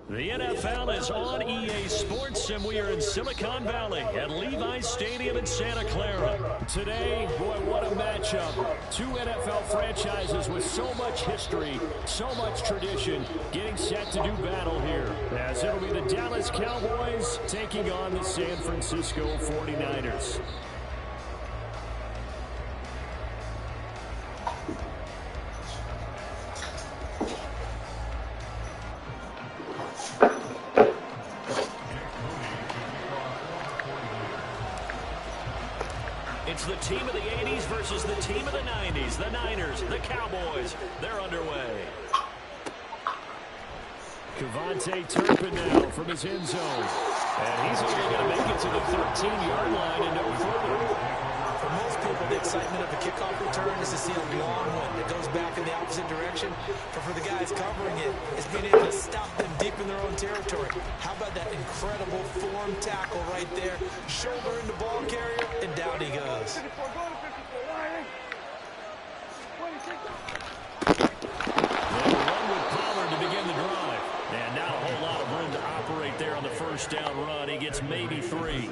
Speaker 2: The NFL is on EA Sports, and we are in Silicon Valley at Levi's Stadium in Santa Clara. Today, boy, what a matchup. Two NFL franchises with so much history, so much tradition, getting set to do battle here. As it'll be the Dallas Cowboys taking on the San Francisco 49ers. It's the team of the 80s versus the team of the 90s. The Niners, the Cowboys, they're underway. Cavante Turpin now from his end zone. And he's only going to make it to the 13-yard line and no further.
Speaker 3: For most people, the excitement of a kickoff return is to see a long one that goes back in the opposite direction. But for the guys covering it, it's being able to stop them deep in their own territory. How about that incredible form tackle right there? Shoulder in the ball carrier, and down he goes.
Speaker 2: They'll run with Pollard to begin the drive. And not a whole lot of room to operate there on the first down run. He gets maybe 3.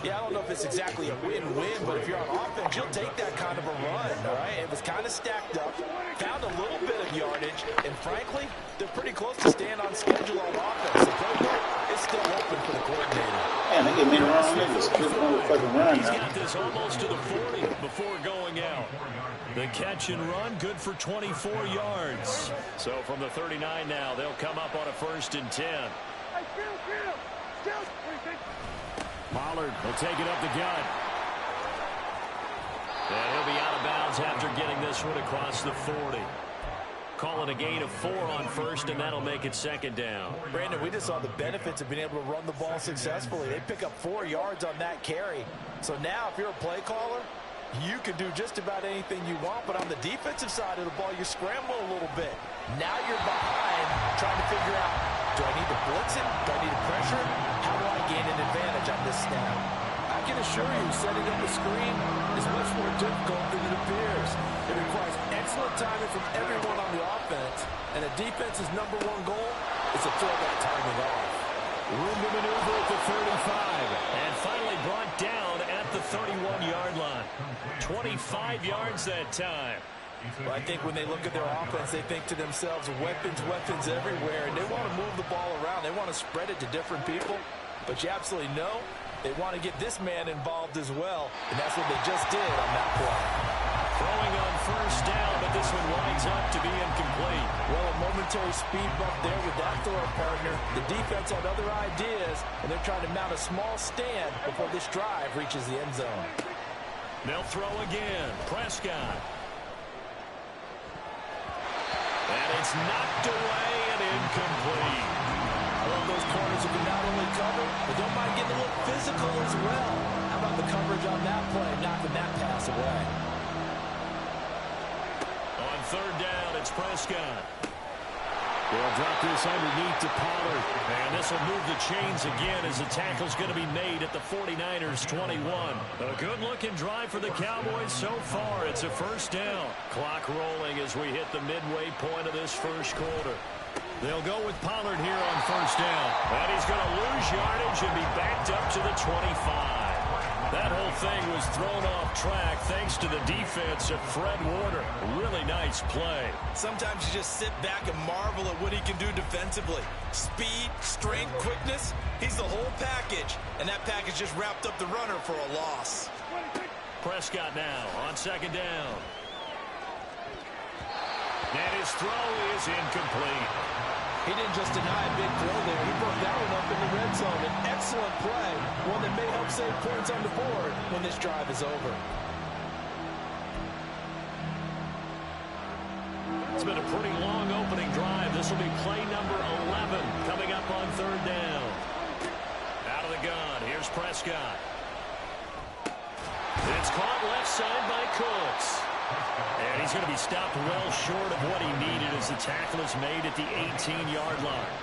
Speaker 3: Yeah, I don't know if it's exactly a win-win, but if you're on offense, you'll take that kind of a run, all right? It was kind of stacked up, found a little bit of yardage, and frankly, they're pretty close to staying on schedule on offense. The playbook is still open for the coordinator.
Speaker 4: Man, they get me wrong. Niggas just motherfucking run
Speaker 2: He's
Speaker 4: now.
Speaker 2: got this almost to the 40 before going out. The catch and run, good for 24 yards. So from the 39 now, they'll come up on a 1st and 10. Pollard will take it up the gut. And he'll be out of bounds after getting this one across the 40. Call it a gain of 4 on first, and that'll make it second down.
Speaker 3: Brandon, we just saw the benefits of being able to run the ball successfully. They pick up 4 yards on that carry. So now if you're a play caller, you can do just about anything you want, but on the defensive side of the ball, you're scrambling a little bit. Now you're behind trying to figure out, do I need to blitz it? Do I need to pressure it? How do I gain an advantage on this snap? I can assure you, setting up a screen is much more difficult than it appears. It requires excellent timing from everyone on the offense, and the defense's #1 goal is to throw that timing off.
Speaker 2: Room to maneuver at the 35, and finally brought down at the 31-yard line. 25 yards that time.
Speaker 3: Well, I think when they look at their offense, they think to themselves, weapons, weapons everywhere, and they want to move the ball around. They want to spread it to different people, but you absolutely know they want to get this man involved as well, and that's what they just did on that play.
Speaker 2: Throwing on first down, but this one winds up to be incomplete.
Speaker 3: Well, a momentary speed bump there with that throw partner. The defense had other ideas, and they're trying to mount a small stand before this drive reaches the end zone.
Speaker 2: They'll throw again. Prescott. And it's knocked away and incomplete.
Speaker 3: I love those corners who can not only cover, but don't mind getting a little physical as well. How about the coverage on that play, knocking that pass away?
Speaker 2: On third down, it's Prescott. They'll drop this underneath to Pollard. And this will move the chains again as the tackle's going to be made at the 49ers' 21. A good-looking drive for the Cowboys so far. It's a first down. Clock rolling as we hit the midway point of this first quarter. They'll go with Pollard here on first down. And he's going to lose yardage and be backed up to the 25. That whole thing was thrown off track thanks to the defense of Fred Warner. Really nice play.
Speaker 3: Sometimes you just sit back and marvel at what he can do defensively. Speed, strength, quickness. He's the whole package. And that package just wrapped up the runner for a loss.
Speaker 2: Prescott now on second down. And his throw is incomplete.
Speaker 3: He didn't just deny a big throw there. He broke that one up in the red zone. An excellent play. One that may help save points on the board when this drive is over.
Speaker 2: It's been a pretty long opening drive. This will be play number 11 coming up on third down. Out of the gun. Here's Prescott. It's caught left side by Cooks. And he's going to be stopped well short of what he needed as the tackle is made at the 18-yard line.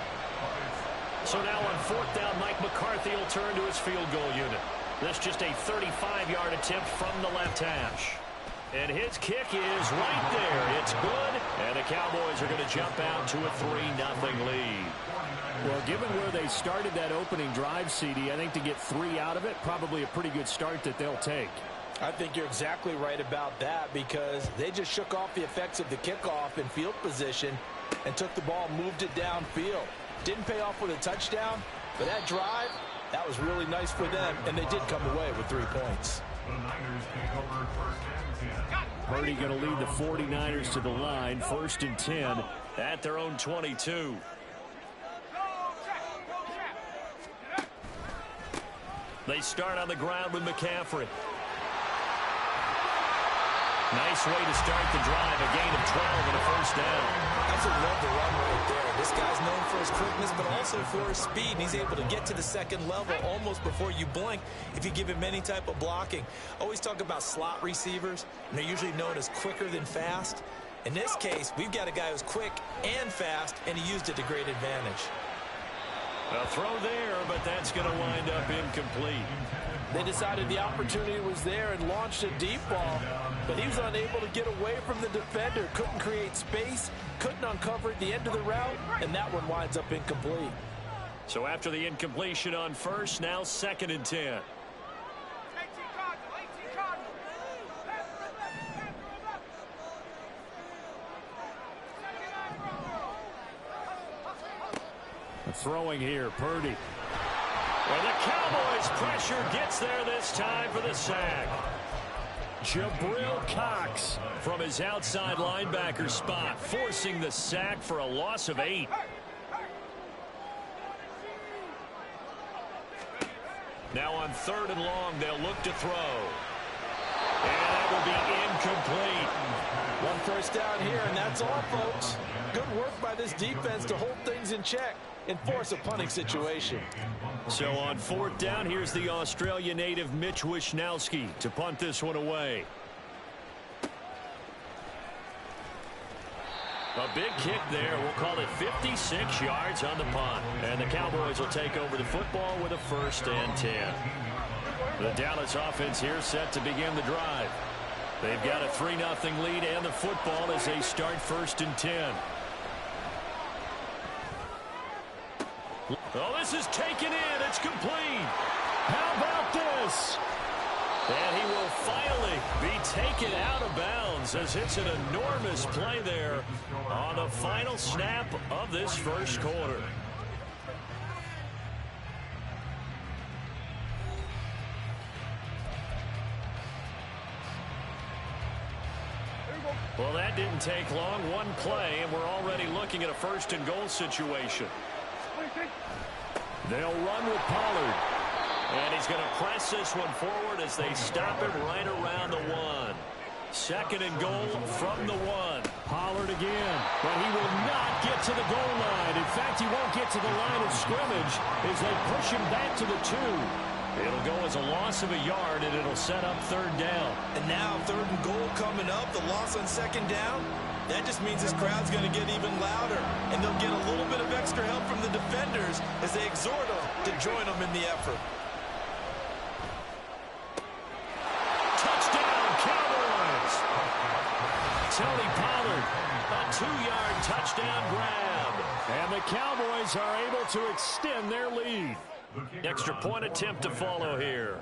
Speaker 2: So now on fourth down, Mike McCarthy will turn to his field goal unit. This just a 35-yard attempt from the left hash. And his kick is right there. It's good. And the Cowboys are going to jump out to a 3-0 lead. Well, given where they started that opening drive, CD, I think to get 3 out of it, probably a pretty good start that they'll take.
Speaker 3: I think you're exactly right about that because they just shook off the effects of the kickoff in field position and took the ball, moved it downfield. Didn't pay off with a touchdown, but that drive, that was really nice for them, and they did come away with 3 points.
Speaker 2: Purdy going to lead the 49ers to the line, 1st and 10 at their own 22. They start on the ground with McCaffrey. Nice way to start the drive, a gain of 12 and a first down.
Speaker 3: That's a love the run right there. This guy's known for his quickness, but also for his speed. And he's able to get to the second level almost before you blink if you give him any type of blocking. Always talk about slot receivers, and they're usually known as quicker than fast. In this case, we've got a guy who's quick and fast, and he used it to great advantage.
Speaker 2: A throw there, but that's going to wind up incomplete.
Speaker 3: They decided the opportunity was there and launched a deep ball, but he was unable to get away from the defender. Couldn't create space, couldn't uncover at the end of the route, and that one winds up incomplete.
Speaker 2: So after the incompletion on first, now 2nd and 10. Throwing here, Purdy. Well, the Cowboys' pressure gets there this time for the sack. Jabril Cox from his outside linebacker spot, forcing the sack for a loss of 8. Now on 3rd and long, they'll look to throw. And that will be incomplete.
Speaker 3: 1 first down here, and that's all, folks. Good work by this defense to hold things in check and force a punting situation.
Speaker 2: So on 4th down, here's the Australia native Mitch Wishnowsky to punt this one away. A big kick there. We'll call it 56 yards on the punt. And the Cowboys will take over the football with a 1st and 10. The Dallas offense here set to begin the drive. They've got a 3-0 lead and the football as they start 1st and 10. Oh, this is taken in. It's complete. How about this? And he will finally be taken out of bounds as it's an enormous play there on the final snap of this 1st quarter. Well, that didn't take long. 1 play, and we're already looking at a 1st and goal situation. They'll run with Pollard. And he's going to press this one forward as they stop it right around the 1. 2nd and goal from the 1. Pollard again. But he will not get to the goal line. In fact, he won't get to the line of scrimmage as they push him back to the 2. It'll go as a loss of a yard, and it'll set up 3rd down.
Speaker 3: And now 3rd and goal coming up. The loss on 2nd down. That just means this crowd's going to get even louder. And they'll get a little bit of extra help from the defenders as they exhort them to join them in the effort.
Speaker 2: Tony Pollard, a 2-yard touchdown grab. And the Cowboys are able to extend their lead. Extra point attempt to follow here.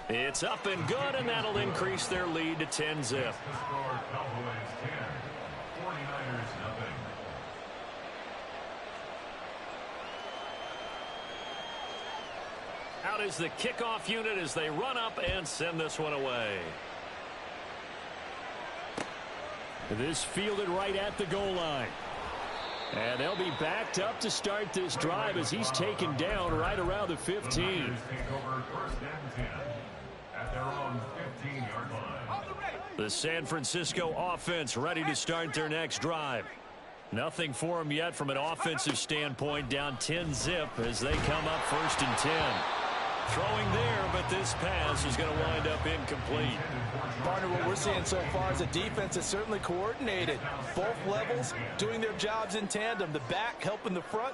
Speaker 2: It's up and good, and that'll increase their lead to 10-zip. Out is the kickoff unit as they run up and send this one away. This fielded right at the goal line. And they'll be backed up to start this drive as he's taken down right around the 15. The San Francisco offense ready to start their next drive. Nothing for them yet from an offensive standpoint, down 10-zip as they come up 1st and 10. Throwing there, but this pass is going to wind up incomplete.
Speaker 3: Partner, what we're seeing so far is a defense that's certainly coordinated. Both levels doing their jobs in tandem. The back helping the front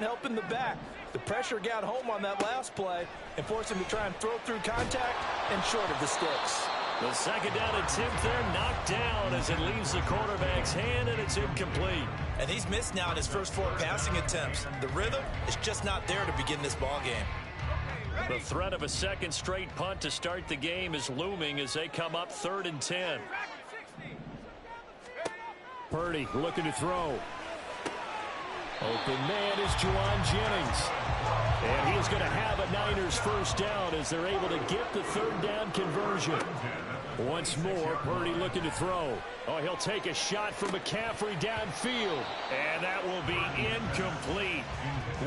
Speaker 3: helping the back. The pressure got home on that last play and forced him to try and throw through contact and short of the sticks.
Speaker 2: The 2nd down attempt there knocked down as it leaves the quarterback's hand, and it's incomplete.
Speaker 3: And he's missed now in his first 4 passing attempts. The rhythm is just not there to begin this ball game.
Speaker 2: The threat of a 2nd straight punt to start the game is looming as they come up 3rd and 10. Purdy looking to throw. Open man is Juwan Jennings. And he is going to have a Niners 1st down as they're able to get the 3rd down conversion. Once more, Purdy looking to throw. Oh, he'll take a shot from McCaffrey downfield. And that will be incomplete.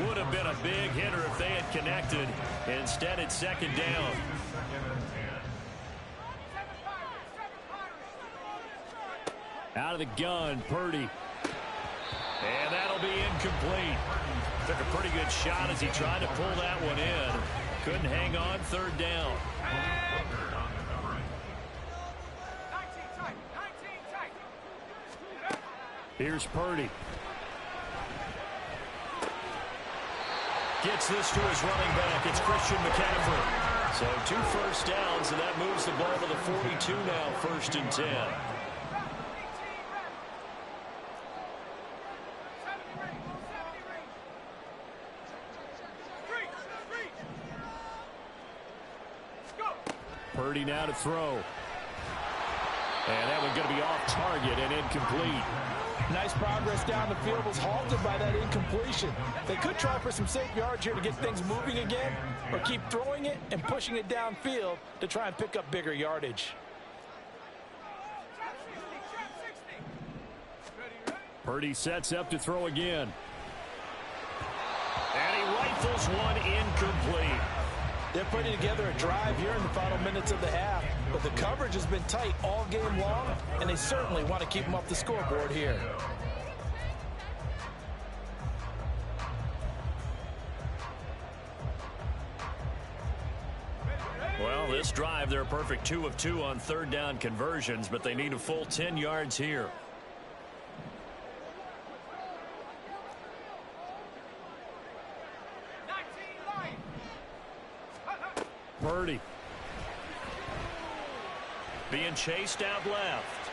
Speaker 2: Would have been a big hitter if they had connected. Instead, it's 2nd down. Out of the gun, Purdy. And that'll be incomplete. Took a pretty good shot as he tried to pull that one in. Couldn't hang on, 3rd down. Here's Purdy. Gets this to his running back. It's Christian McCaffrey. So 2 first downs, and that moves the ball to the 42 now, 1st and 10. Purdy now to throw. And that one's going to be off target and incomplete.
Speaker 3: Nice progress down the field was halted by that incompletion. They could try for some safe yards here to get things moving again, or keep throwing it and pushing it downfield to try and pick up bigger yardage.
Speaker 2: Purdy sets up to throw again. This one incomplete.
Speaker 3: They're putting together a drive here in the final minutes of the half, but the coverage has been tight all game long, and they certainly want to keep them off the scoreboard here.
Speaker 2: Well, this drive, they're a perfect 2 of 2 on third down conversions, but they need a full 10 yards here. Purdy. Being chased out left.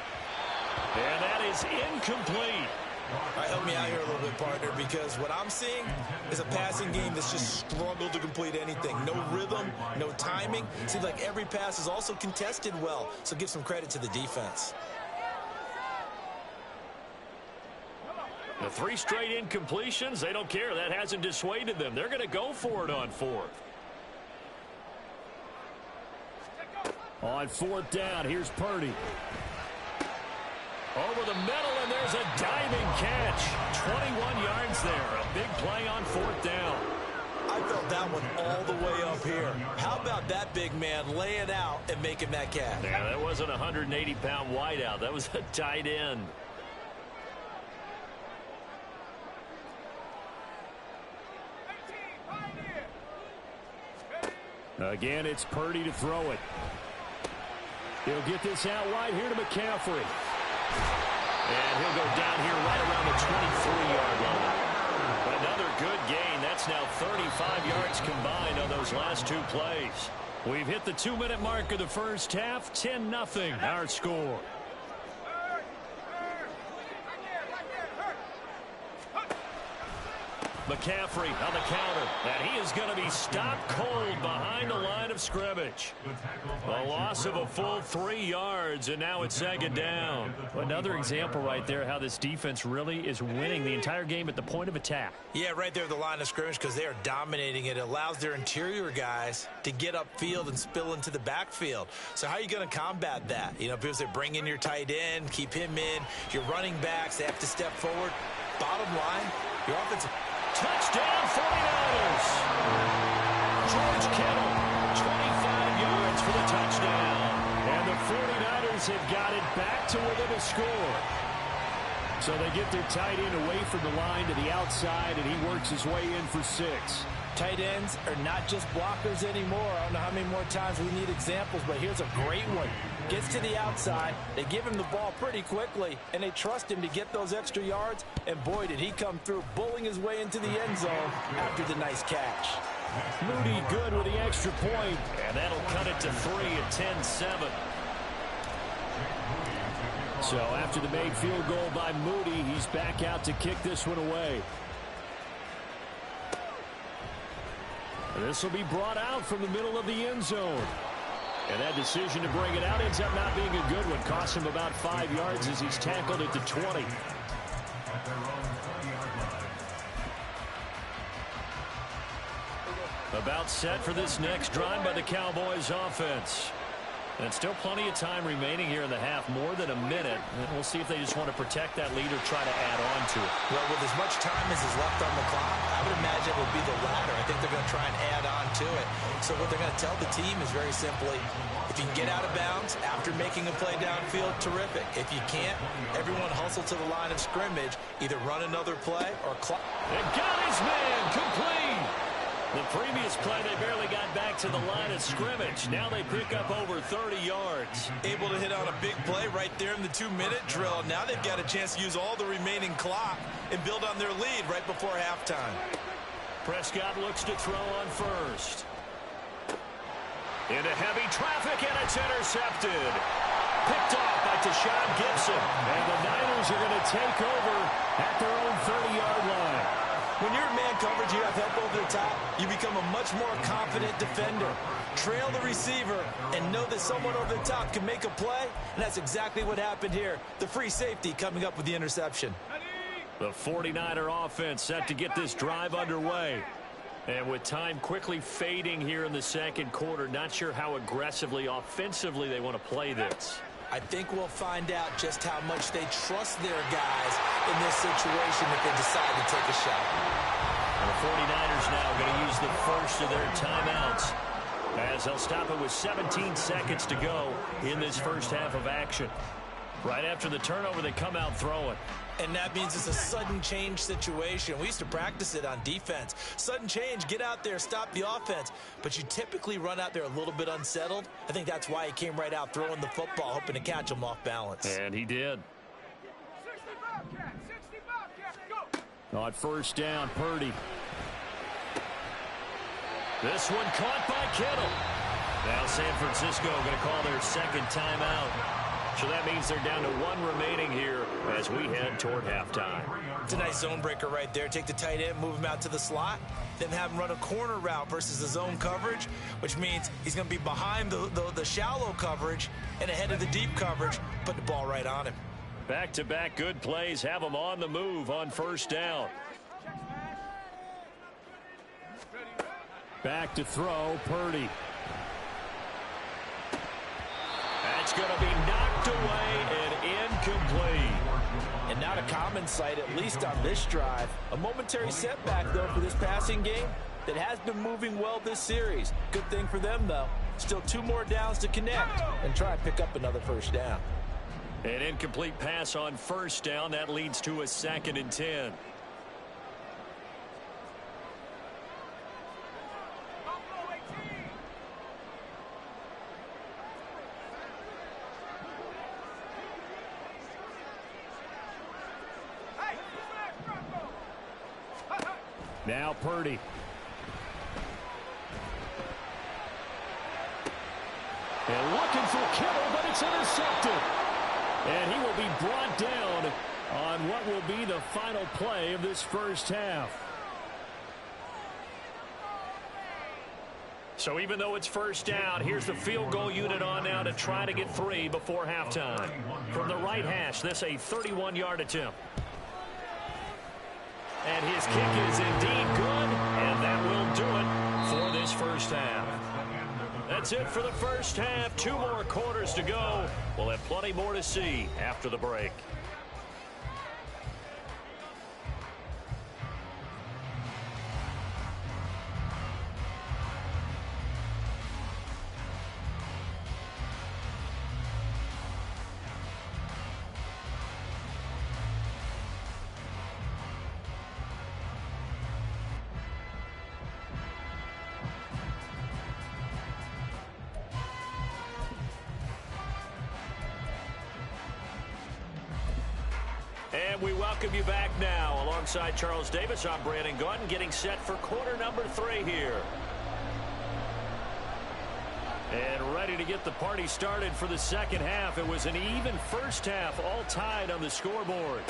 Speaker 2: And that is incomplete.
Speaker 3: All right, help me out here a little bit, partner, because what I'm seeing is a passing game that's just struggled to complete anything. No rhythm, no timing. Seems like every pass is also contested well, so give some credit to the defense.
Speaker 2: The 3 straight incompletions, they don't care. That hasn't dissuaded them. They're going to go for it on 4th. On 4th down, here's Purdy. Over the middle, and there's a diving catch. 21 yards there. A big play on 4th down.
Speaker 3: I felt that one all the way up here. How about that big man laying out and making that catch?
Speaker 2: Yeah, that wasn't a 180-pound wideout. That was a tight end. Again, it's Purdy to throw it. He'll get this out wide here to McCaffrey. And he'll go down here right around the 23-yard line. Another good gain. That's now 35 yards combined on those last 2 plays. We've hit the 2-minute mark of the first half. 10-0 our score. McCaffrey on the counter, and he is going to be stopped cold behind the line of scrimmage. A loss of a full 3 yards, and now it's 2nd down. Another example right there how this defense really is winning the entire game at the point of attack.
Speaker 3: Yeah, right there at the line of scrimmage, because they are dominating it. It allows their interior guys to get upfield and spill into the backfield. So how are you going to combat that? You know, because they bring in your tight end, keep him in. Your running backs, they have to step forward. Bottom line, your offensive...
Speaker 2: Touchdown, 49ers. George Kittle, 25 yards for the touchdown. And the 49ers have got it back to within a score. So they get their tight end away from the line to the outside, and he works his way in for 6.
Speaker 3: Tight ends are not just blockers anymore. I don't know how many more times we need examples, but here's a great one. Gets to the outside, they give him the ball pretty quickly, and they trust him to get those extra yards, and boy, did he come through, bulling his way into the end zone after the nice catch.
Speaker 2: Moody good with the extra point, and that'll cut it to 3 at 10-7. So after the made field goal by Moody, he's back out to kick this one away. This will be brought out from the middle of the end zone. And that decision to bring it out ends up not being a good one. Costs him about 5 yards as he's tackled at the 20. About set for this next drive by the Cowboys offense. And still plenty of time remaining here in the half, more than a minute. And we'll see if they just want to protect that lead or try to add on to it.
Speaker 3: Well, with as much time as is left on the clock, I would imagine it would be the latter. I think they're going to try and add on to it. So what they're going to tell the team is very simply, if you can get out of bounds after making a play downfield, terrific. If you can't, everyone hustle to the line of scrimmage, either run another play or clock.
Speaker 2: And got his man complete. The previous play, they barely got back to the line of scrimmage. Now they pick up over 30 yards.
Speaker 3: Able to hit on a big play right there in the 2-minute drill. Now they've got a chance to use all the remaining clock and build on their lead right before halftime.
Speaker 2: Prescott looks to throw on first. Into heavy traffic, and it's intercepted. Picked off by Tashawn Gibson. And the Niners are going to take over at their own 30-yard line.
Speaker 3: When you're in man coverage, you have help over the top, you become a much more confident defender. Trail the receiver and know that someone over the top can make a play, and that's exactly what happened here. The free safety coming up with the interception.
Speaker 2: The 49er offense set to get this drive underway. And with time quickly fading here in the second quarter, not sure how aggressively, offensively they want to play this.
Speaker 3: I think we'll find out just how much they trust their guys in this situation if they decide to take a shot.
Speaker 2: The 49ers now going to use the first of their timeouts, as they'll stop it with 17 seconds to go in this first half of action. Right after the turnover, they come out throwing.
Speaker 3: And that means it's a sudden change situation. We used to practice it on defense. Sudden change, get out there, stop the offense. But you typically run out there a little bit unsettled. I think that's why he came right out throwing the football, hoping to catch him off balance.
Speaker 2: And he did. On first down, Purdy. This one caught by Kittle. Now San Francisco going to call their second timeout. So that means they're down to one remaining here as we head toward halftime.
Speaker 3: It's a nice zone breaker right there. Take the tight end, move him out to the slot, then have him run a corner route versus the zone coverage, which means he's going to be behind the shallow coverage and ahead of the deep coverage, put the ball right on him.
Speaker 2: Back-to-back good plays have them on the move on first down. Back to throw, Purdy. That's going to be knocked away and incomplete.
Speaker 3: And not a common sight, at least on this drive. A momentary setback, though, for this passing game that has been moving well this series. Good thing for them, though. Still 2 more downs to connect and try and pick up another first down.
Speaker 2: An incomplete pass on first down. That leads to a 2nd and 10. Now Purdy. And looking for Kittle, but it's intercepted. And he will be brought down on what will be the final play of this first half. So even though it's first down, here's the field goal unit on now to try to get 3 before halftime. From the right hash, this a 31-yard attempt. And his kick is indeed good, and that will do it for this first half. That's it for the first half. 2 more quarters to go. We'll have plenty more to see after the break. And we welcome you back now. Alongside Charles Davis, I'm Brandon Gaudin, getting set for quarter number 3 here. And ready to get the party started for the second half. It was an even first half, all tied on the scoreboard.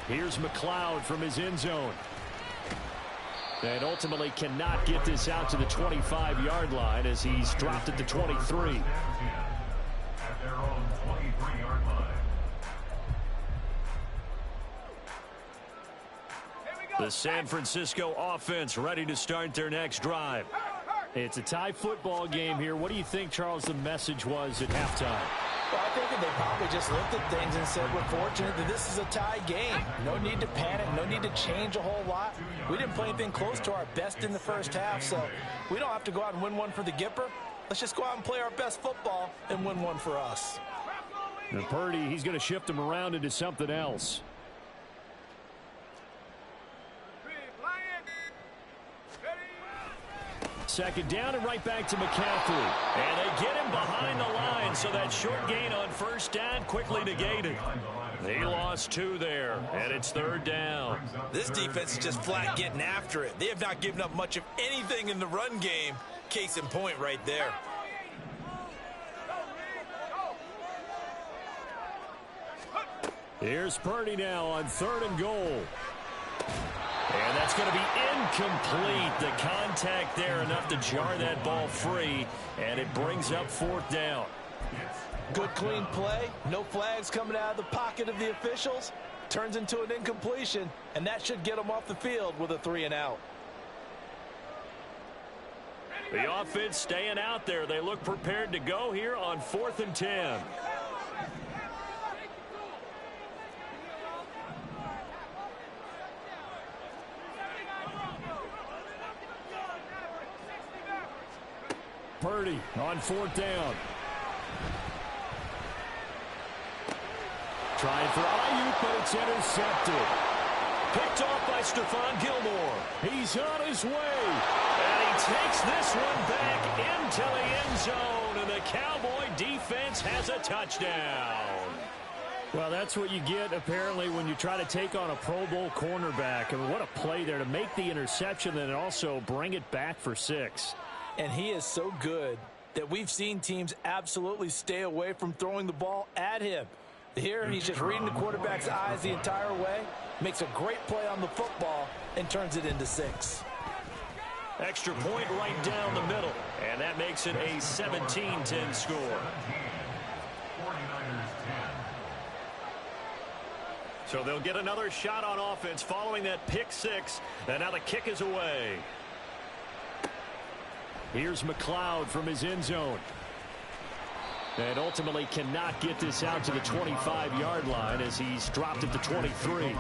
Speaker 2: Here's McLeod from his end zone. And ultimately cannot get this out to the 25-yard line as he's dropped at the 23. The San Francisco offense ready to start their next drive. It's a tie football game here. What do you think, Charles, the message was at halftime?
Speaker 3: Well, I think they probably just looked at things and said, we're fortunate that this is a tie game. No need to panic. No need to change a whole lot. We didn't play anything close to our best in the first half, so we don't have to go out and win one for the Gipper. Let's just go out and play our best football and win one for us.
Speaker 2: And Purdy, he's going to shift him around into something else. Second down and right back to McCaffrey. And they get him behind the line, so that short gain on first down quickly negated. They lost 2 there, and it's 3rd down.
Speaker 3: This defense is just flat getting after it. They have not given up much of anything in the run game. Case in point right there.
Speaker 2: Here's Purdy now on 3rd and goal. And that's going to be incomplete. The contact there enough to jar that ball free, and it brings up 4th down.
Speaker 3: Good clean play. No flags coming out of the pocket of the officials. Turns into an incompletion, and that should get them off the field with a 3-and-out.
Speaker 2: The offense staying out there. They look prepared to go here on 4th and 10. Purdy on 4th down. Trying for Ayuk, but it's intercepted. Picked off by Stephon Gilmore. He's on his way. And he takes this one back into the end zone. And the Cowboy defense has a touchdown. Well, that's what you get, apparently, when you try to take on a Pro Bowl cornerback. I mean, what a play there to make the interception and also bring it back for 6.
Speaker 3: And he is so good that we've seen teams absolutely stay away from throwing the ball at him. Here, he's just reading the quarterback's eyes the entire way, makes a great play on the football, and turns it into 6.
Speaker 2: Extra point right down the middle, and that makes it a 17-10 score. So they'll get another shot on offense following that pick 6, and now the kick is away. Here's McLeod from his end zone. And ultimately cannot get this out to the 25-yard line as he's dropped at the 23.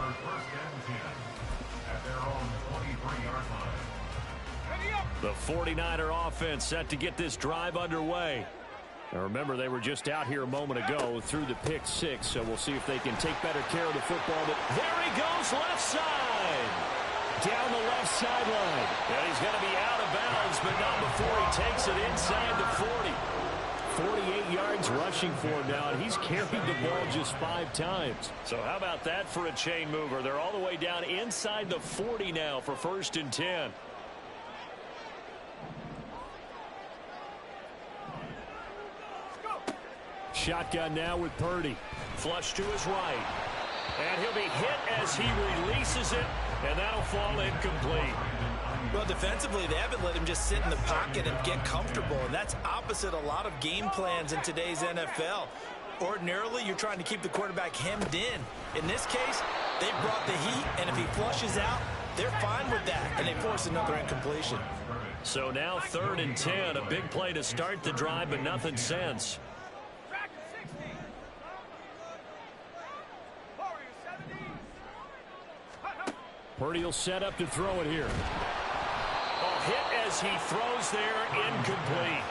Speaker 2: The 49er offense set to get this drive underway. Now remember, they were just out here a moment ago through the pick 6, so we'll see if they can take better care of the football. But there he goes, left side. Down the left sideline. And he's going to be out of bounds, but not before he takes it inside the 40. 48 yards rushing for him now, and he's carried the ball just 5 times. So how about that for a chain mover? They're all the way down inside the 40 now for 1st and 10. Shotgun now with Purdy. Flush to his right. And he'll be hit as he releases it, and that'll fall incomplete.
Speaker 3: Well, defensively, they haven't let him just sit in the pocket and get comfortable, and that's opposite a lot of game plans in today's NFL. Ordinarily, you're trying to keep the quarterback hemmed in. In this case, they brought the heat, and if he flushes out, they're fine with that, and they force another incompletion.
Speaker 2: So now 3rd and 10, a big play to start the drive, but nothing since. Purdy will set up to throw it here. Oh, hit as he throws there, incomplete.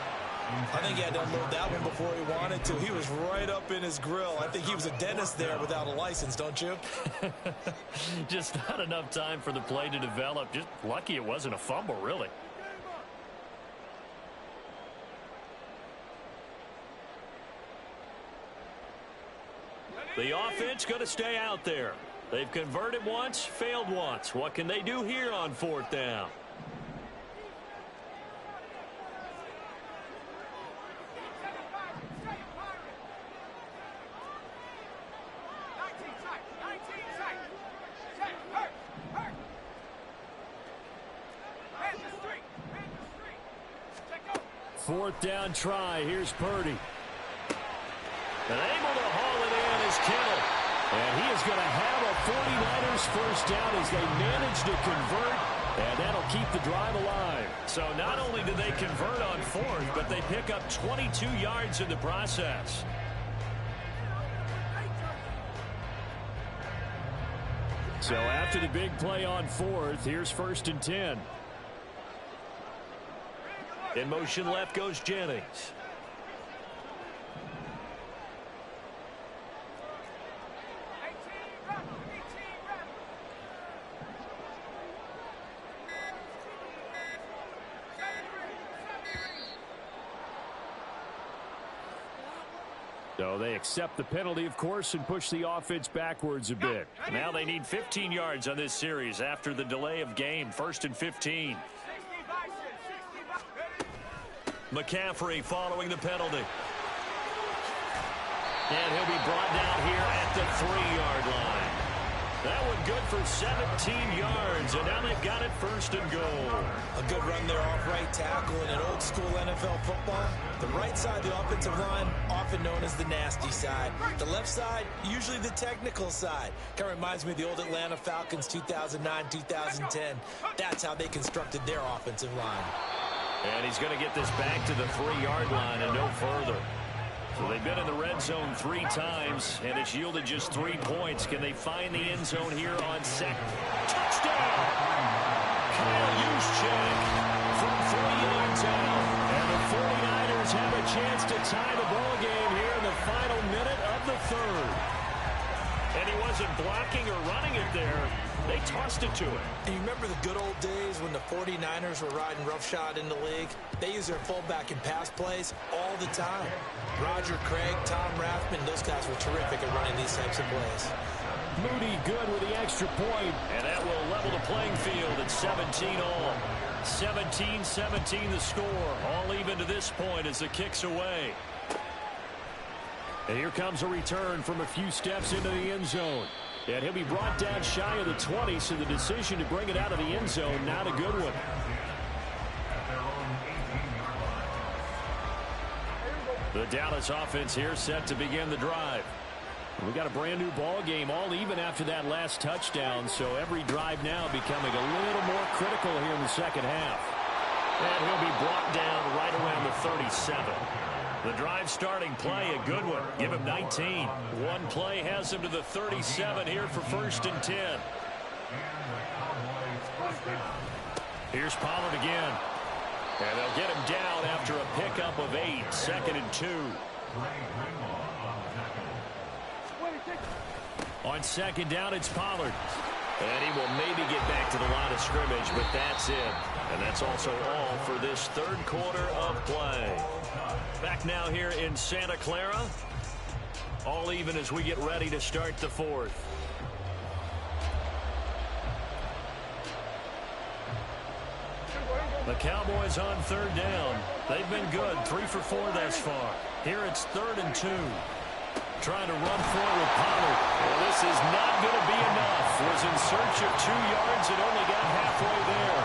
Speaker 3: I think he had to unload that one before he wanted to. He was right up in his grill. I think he was a dentist there without a license, don't you?
Speaker 2: Just not enough time for the play to develop. Just lucky it wasn't a fumble, really. The offense going to stay out there. They've converted once, failed once. What can they do here on 4th down? Fourth down try. Here's Purdy. And able to haul it in is Kittle. And he is going to have a 49ers first down as they manage to convert. And that'll keep the drive alive. So not only do they convert on 4th, but they pick up 22 yards in the process. So after the big play on 4th, here's 1st and 10. In motion left goes Jennings. So they accept the penalty, of course, and push the offense backwards a bit. Now they need 15 yards on this series after the delay of game. 1st and 15. McCaffrey following the penalty. And he'll be brought down here at the 3-yard line. That one good for 17 yards, and now they've got it 1st and goal.
Speaker 3: A good run there off right tackle in an old-school NFL football. The right side of the offensive line, often known as the nasty side. The left side, usually the technical side. Kind of reminds me of the old Atlanta Falcons 2009-2010. That's how they constructed their offensive line.
Speaker 2: And he's going to get this back to the 3-yard line and no further. So they've been in the red zone 3 times, and it's yielded just 3 points. Can they find the end zone here on second? Touchdown! Kyle Juszczyk from 3 yards out. And the 49ers chance to tie the ball game here in the final minute of the third. And he wasn't blocking or running it there. They tossed it to him.
Speaker 3: And you remember the good old days when the 49ers were riding roughshod in the league? They use their fullback in pass plays all the time. Roger Craig, Tom Rathman, those guys were terrific at running these types of plays.
Speaker 2: Moody good with the extra point, and that will level the playing field at 17 all. 17-17 the score. All even to this point as the kick's away. And here comes a return from a few steps into the end zone. And he'll be brought down shy of the 20, so the decision to bring it out of the end zone, not a good one. The Dallas offense here set to begin the drive. We got a brand new ball game, all even after that last touchdown, so every drive now becoming a little more critical here in the second half. And he'll be brought down right around the 37. The drive starting play, a good one. Give him 19. One play has him to the 37 here for 1st and 10. Here's Pollard again. And they'll get him down after a pickup of 8. 2nd and 2. On 2nd down, it's Pollard. And he will maybe get back to the line of scrimmage, but that's it. And that's also all for this third quarter of play. Back now here in Santa Clara. All even as we get ready to start the fourth. The Cowboys on 3rd down. They've been good, 3 for 4 thus far. Here it's 3rd and 2. Trying to run forward with Pollard. Well, this is not going to be enough. Was in search of 2 yards and only got halfway there.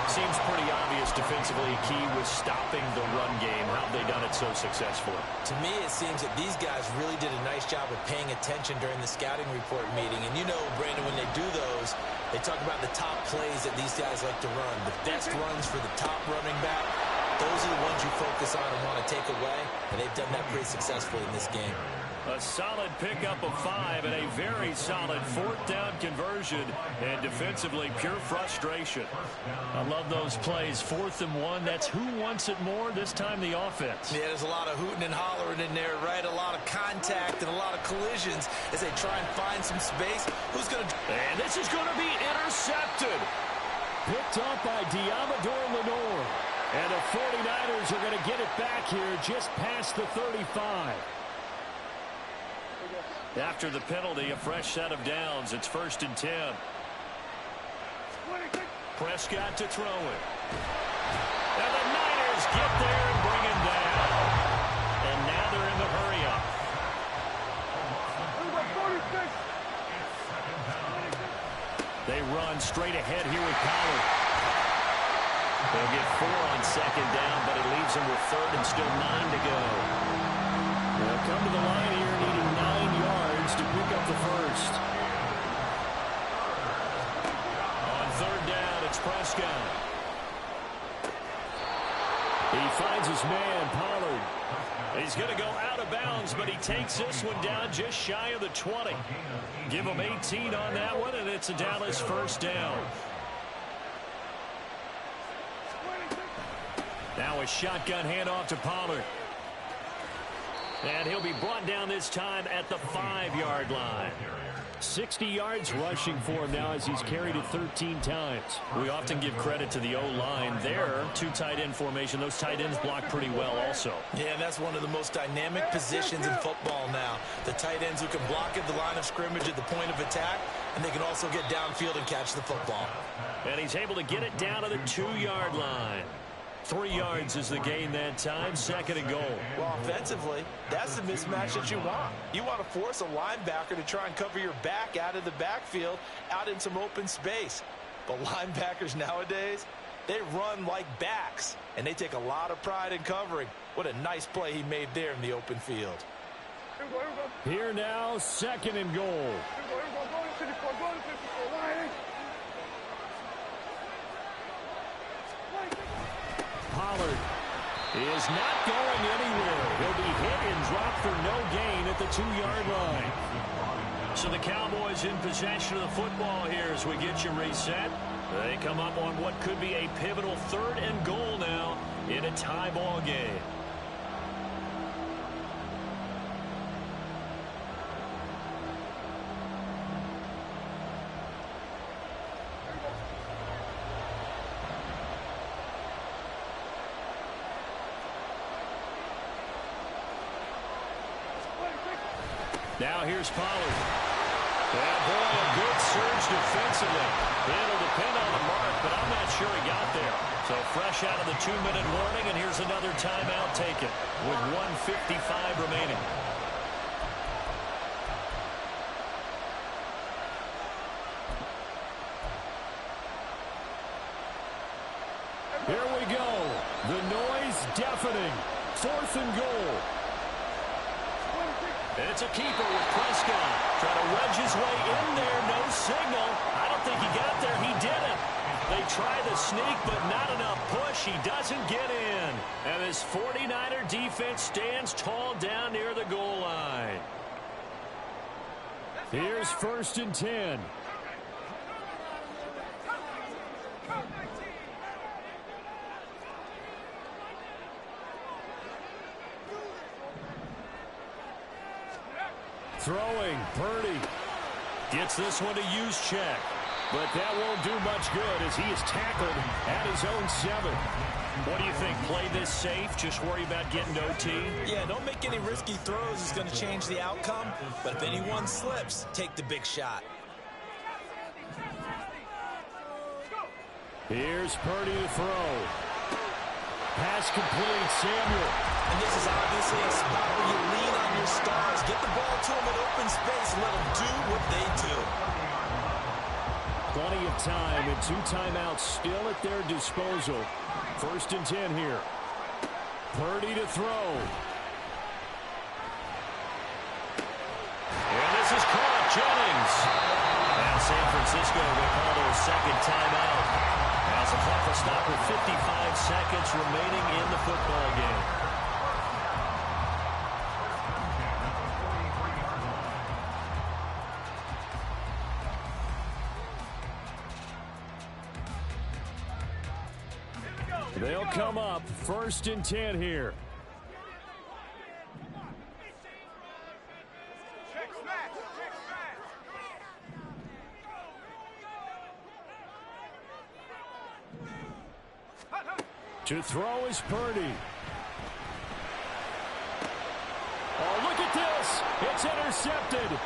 Speaker 2: Seems pretty obvious defensively. Key was stopping the run game. How have they done it so successfully?
Speaker 3: To me, it seems that these guys really did a nice job of paying attention during the scouting report meeting. And you know, Brandon, when they do those, they talk about the top plays that these guys like to run. The best runs for the top running back. Those are the ones you focus on and want to take away. And they've done that pretty successfully in this game.
Speaker 2: A solid pickup of 5 and a very solid 4th down conversion. And defensively, pure frustration. I love those plays. 4th and 1. That's who wants it more, this time the offense.
Speaker 3: Yeah, there's a lot of hooting and hollering in there, right? A lot of contact and a lot of collisions as they try and find some space. Who's going to...
Speaker 2: And this is going to be intercepted. Picked up by Diamador Lenore. And the 49ers are going to get it back here just past the 35. After the penalty, a fresh set of downs. It's 1st and 10. Prescott to throw it. And the Niners get there and bring him down. And now they're in the hurry-up. They run straight ahead here with Pollard. They'll get 4 on 2nd down, but it leaves them with 3rd and still 9 to go. They'll come to the line here needing 9 yards to pick up the first. On 3rd down, it's Prescott. He finds his man, Pollard. He's going to go out of bounds, but he takes this one down just shy of the 20. Give him 18 on that one, and it's a Dallas 1st down. Now a shotgun handoff to Pollard. And he'll be brought down this time at the 5-yard line. 60 yards rushing for him now as he's carried it 13 times. We often give credit to the O-line there. 2 tight end formation. Those tight ends block pretty well also.
Speaker 3: Yeah, that's one of the most dynamic positions in football now. The tight ends who can block at the line of scrimmage at the point of attack, and they can also get downfield and catch the football.
Speaker 2: And he's able to get it down to the 2-yard line. 3 yards is the gain that time. 2nd and goal.
Speaker 3: Well, offensively, that's the mismatch that you want. You want to force a linebacker to try and cover your back out of the backfield, out in some open space. But linebackers nowadays, they run like backs, and they take a lot of pride in covering. What a nice play he made there in the open field.
Speaker 2: Here now, 2nd and goal. Pollard is not going anywhere. He'll be hit and dropped for no gain at the 2-yard line. So the Cowboys in possession of the football here as we get you reset. They come up on what could be a pivotal 3rd and goal now in a tie ball game. Now here's Pollard. Yeah, boy, a good surge defensively. It'll depend on the mark, but I'm not sure he got there. So fresh out of the 2-minute warning, and here's another timeout taken with 1:55 remaining. Here we go. The noise deafening. 4th and goal. It's a keeper with Prescott. Trying to wedge his way in there. No signal. I don't think he got there. He didn't. They try the sneak, but not enough push. He doesn't get in. And this 49er defense stands tall down near the goal line. Here's 1st and 10. Throwing, Purdy gets this one to use check. But that won't do much good as he is tackled at his own 7. What do you think? Play this safe? Just worry about getting OT?
Speaker 3: Yeah, don't make any risky throws. It's going to change the outcome. But if anyone slips, take the big shot.
Speaker 2: Here's Purdy to throw. Pass complete, Samuel.
Speaker 3: And this is obviously a spot where you lean on your stars. Get the ball to them in open space and let them do what they do.
Speaker 2: Plenty of time and 2 timeouts still at their disposal. 1st and 10 here. Purdy to throw. And this is caught. Jennings. And San Francisco will call their 2nd timeout. As the clock will stop with 55 seconds remaining in the football game. They'll come up 1st and 10 here. To throw is Purdy. Oh, look at this. It's intercepted.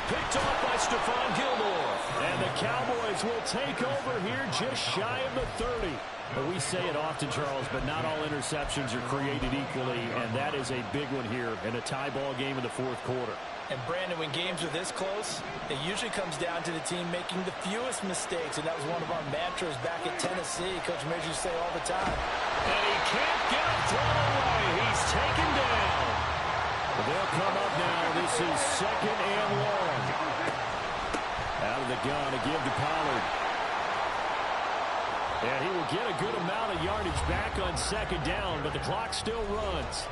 Speaker 2: Picked off by Stephon Gilmore. And the Cowboys will take over here just shy of the 30. But we say it often, Charles, but not all interceptions are created equally, and that is a big one here in a tie ball game in the 4th quarter.
Speaker 3: And, Brandon, when games are this close, it usually comes down to the team making the fewest mistakes, and that was one of our mantras back at Tennessee. Coach Mears used to say all the time.
Speaker 2: And he can't get it thrown away. He's taken down. But they'll come up now. This is 2nd and long. Out of the gun to give to Pollard. And he will get a good amount of yardage back on 2nd down, but the clock still runs.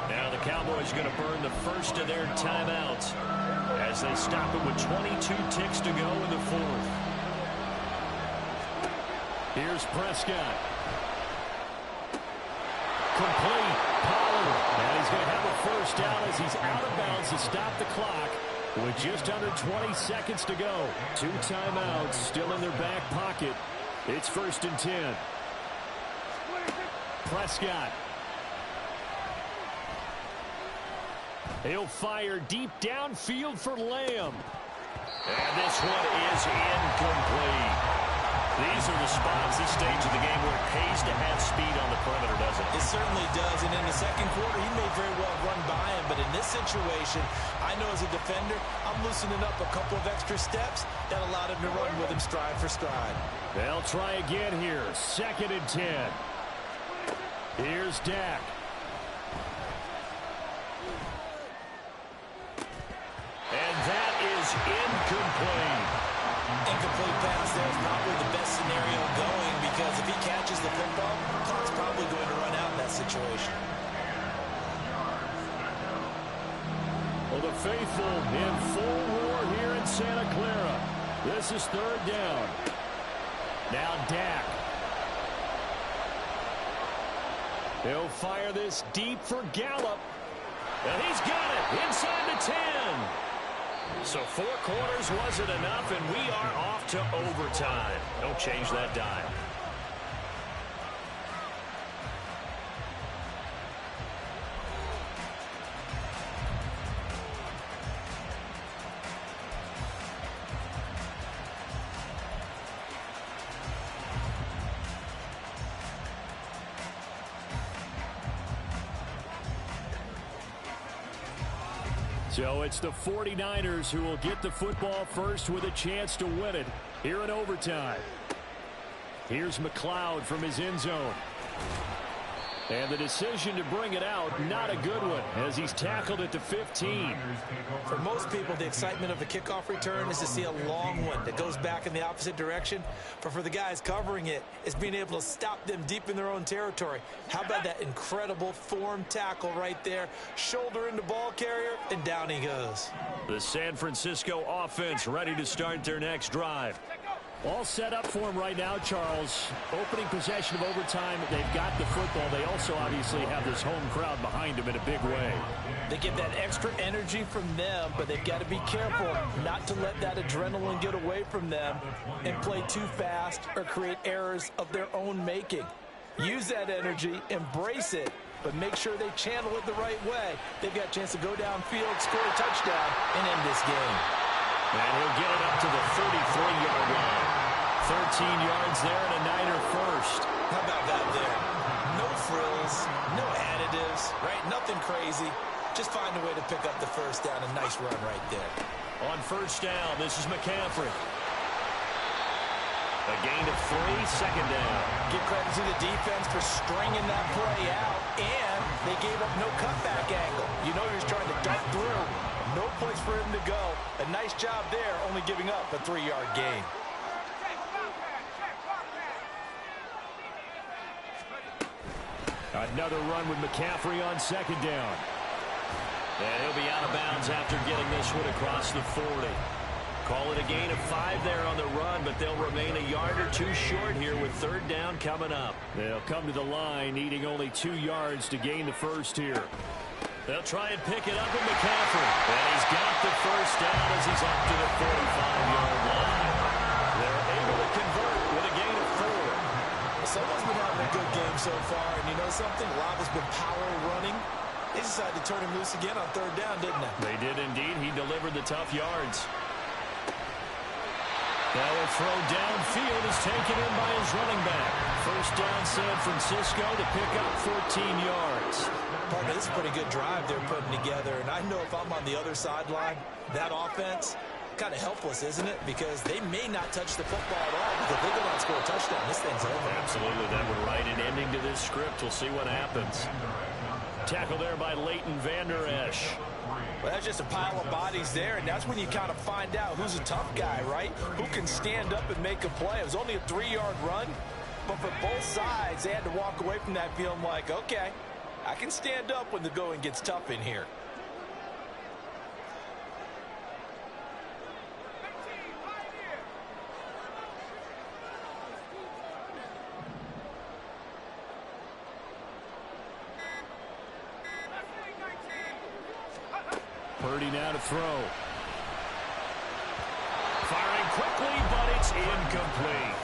Speaker 2: Now the Cowboys are going to burn the first of their timeouts as they stop it with 22 ticks to go in the 4th. Here's Prescott. Complete. Pollard. And he's going to have a first down as he's out of bounds to stop the clock with just under 20 seconds to go. 2 timeouts still in their back pocket. It's 1st and 10. Prescott. He'll fire deep downfield for Lamb. And this one is incomplete. These are the spots, this stage of the game, where it pays to have speed on the perimeter, doesn't it?
Speaker 3: It certainly does. And in the 2nd quarter, he may very well run by him. But in this situation, I know as a defender, I'm loosening up a couple of extra steps that allowed him to run with him stride for stride.
Speaker 2: They'll try again here. 2nd and 10. Here's Dak. And that is incomplete.
Speaker 3: Incomplete pass there is probably the best scenario going, because if he catches the football, the clock's probably going to run out in that situation.
Speaker 2: Well, the faithful in full roar here in Santa Clara. This is 3rd down. Now Dak. He'll fire this deep for Gallup. And he's got it inside the 10. So 4 quarters wasn't enough, and we are off to overtime. Don't change that dime. So it's the 49ers who will get the football first with a chance to win it here in overtime. Here's McLeod from his end zone. And the decision to bring it out, not a good one, as he's tackled at the 15.
Speaker 3: For most people, the excitement of a kickoff return is to see a long one that goes back in the opposite direction. But for the guys covering it, it's being able to stop them deep in their own territory. How about that incredible form tackle right there? Shoulder into ball carrier, and down he goes.
Speaker 2: The San Francisco offense ready to start their next drive. All set up for him right now, Charles. Opening possession of overtime, they've got the football. They also obviously have this home crowd behind them in a big way.
Speaker 3: They get that extra energy from them, but they've got to be careful not to let that adrenaline get away from them and play too fast or create errors of their own making. Use that energy, embrace it, but make sure they channel it the right way. They've got a chance to go downfield, score a touchdown, and end this game.
Speaker 2: And he'll get it up to the 33-yard line. 13 yards there and a Niner first.
Speaker 3: How about that there? No frills, no additives, right? Nothing crazy. Just find a way to pick up the first down. A nice run right there.
Speaker 2: On first down, this is McCaffrey. A gain of 3, second down.
Speaker 3: Give credit to the defense for stringing that play out, and they gave up no cutback angle. You know he was trying to duck through. No place for him to go. A nice job there, only giving up a 3-yard gain.
Speaker 2: Another run with McCaffrey on second down. And he'll be out of bounds after getting this one across the 40. Call it a gain of 5 there on the run, but they'll remain a yard or 2 short here with third down coming up. They'll come to the line needing only 2 yards to gain the first here. They'll try and pick it up with McCaffrey. And he's got the first down as he's up to the 45-yard line. They're able to convert with a gain of 4.
Speaker 3: Someone's been having a good game so far, and you know something? A lot has been power running. They decided to turn him loose again on third down, didn't they?
Speaker 2: They did indeed. He delivered the tough yards. That will throw downfield is taken in by his running back. First down San Francisco to pick up 14 yards.
Speaker 3: Partner, this is a pretty good drive they're putting together, and I know if I'm on the other sideline, that offense, kind of helpless, isn't it? Because they may not touch the football at all, because if they go down and score a touchdown, this thing's over.
Speaker 2: Absolutely, that would write an ending to this script. We'll see what happens. Tackle there by Leighton Vander Esch.
Speaker 3: Well, that's just a pile of bodies there, and that's when you kind of find out who's a tough guy, right? Who can stand up and make a play. It was only a 3-yard run, but for both sides, they had to walk away from that feeling like, okay, I can stand up when the going gets tough in here.
Speaker 2: Purdy now to throw. Firing quickly, but it's incomplete.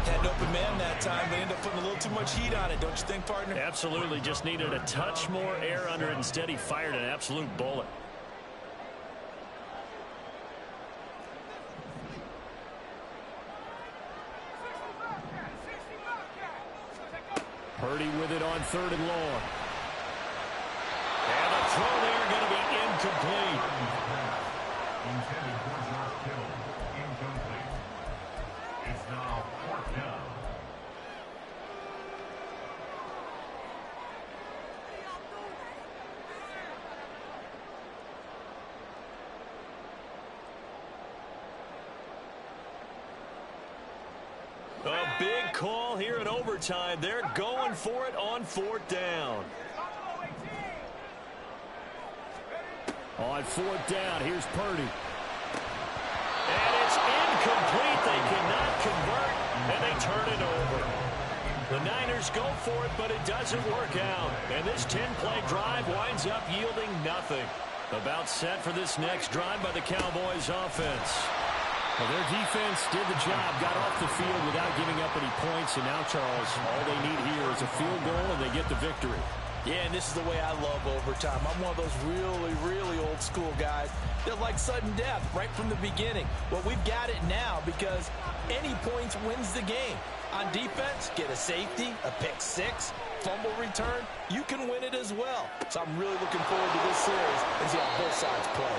Speaker 3: Had an open man that time, but ended up putting a little too much heat on it, don't you think, partner?
Speaker 2: Absolutely, just needed a touch more air under it. Instead, he fired an absolute bullet. Purdy with it on third and long. And the throw there going to be incomplete.
Speaker 7: Intended for Josh Kittle. Incomplete. It's now 4th down.
Speaker 2: A big call here in overtime. They're going for it on 4th down. On 4th down, here's Purdy. And it's incomplete. They cannot convert, and they turn it over. The Niners go for it, but it doesn't work out. And this 10-play drive winds up yielding nothing. About set for this next drive by the Cowboys offense. Well, their defense did the job, got off the field without giving up any points. And now, Charles, all they need here is a field goal, and they get the victory.
Speaker 3: Yeah, and this is the way I love overtime. I'm one of those really, really old school guys that like sudden death right from the beginning. Well, we've got it now because any points wins the game. On defense, get a safety, a pick six, fumble return, you can win it as well. So I'm really looking forward to this series and see how both sides play.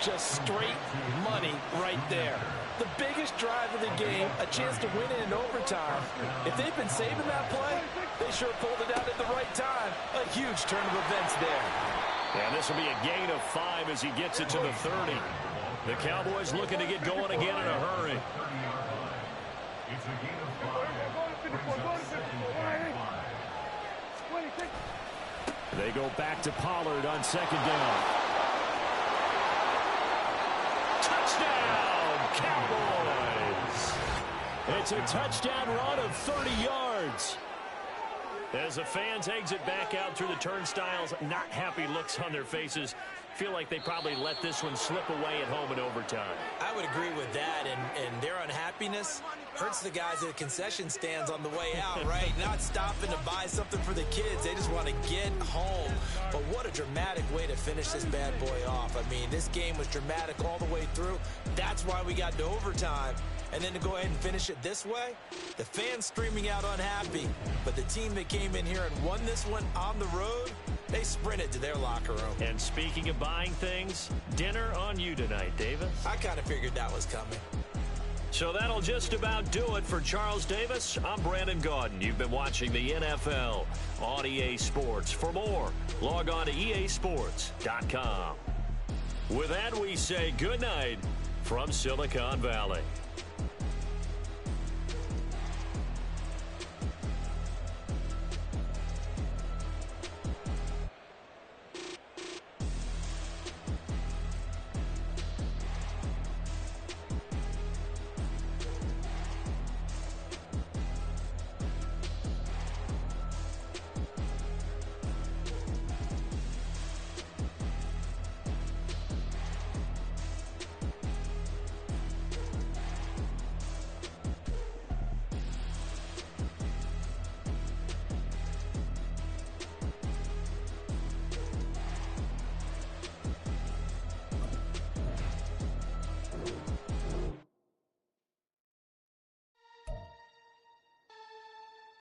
Speaker 3: Just straight money right there. The biggest drive of the game, a chance to win it in overtime. If they've been saving that play, they sure pulled it out at the right time. A huge turn of events there.
Speaker 2: And this will be a gain of 5 as he gets it to the 30. The Cowboys looking to get going again in a hurry.
Speaker 7: It's a gain of 5. Brings up second and 5.
Speaker 2: They go back to Pollard on second down. Touchdown, Cowboys! It's a touchdown run of 30 yards. As the fans exit back out through the turnstiles, not happy looks on their faces. Feel like they probably let this one slip away at home in overtime.
Speaker 3: I would agree with that, and their unhappiness hurts the guys at the concession stands on the way out, right? Not stopping to buy something for the kids. They just want to get home. But what a dramatic way to finish this bad boy off. I mean, this game was dramatic all the way through. That's why we got to overtime. And then to go ahead and finish it this way, the fans streaming out unhappy. But the team that came in here and won this one on the road, they sprinted to their locker room.
Speaker 2: And speaking of buying things, dinner on you tonight, Davis.
Speaker 3: I kind of figured that was coming.
Speaker 2: So that'll just about do it for Charles Davis. I'm Brandon Gaudin. You've been watching the NFL on EA Sports. For more, log on to easports.com. With that, we say good night from Silicon Valley.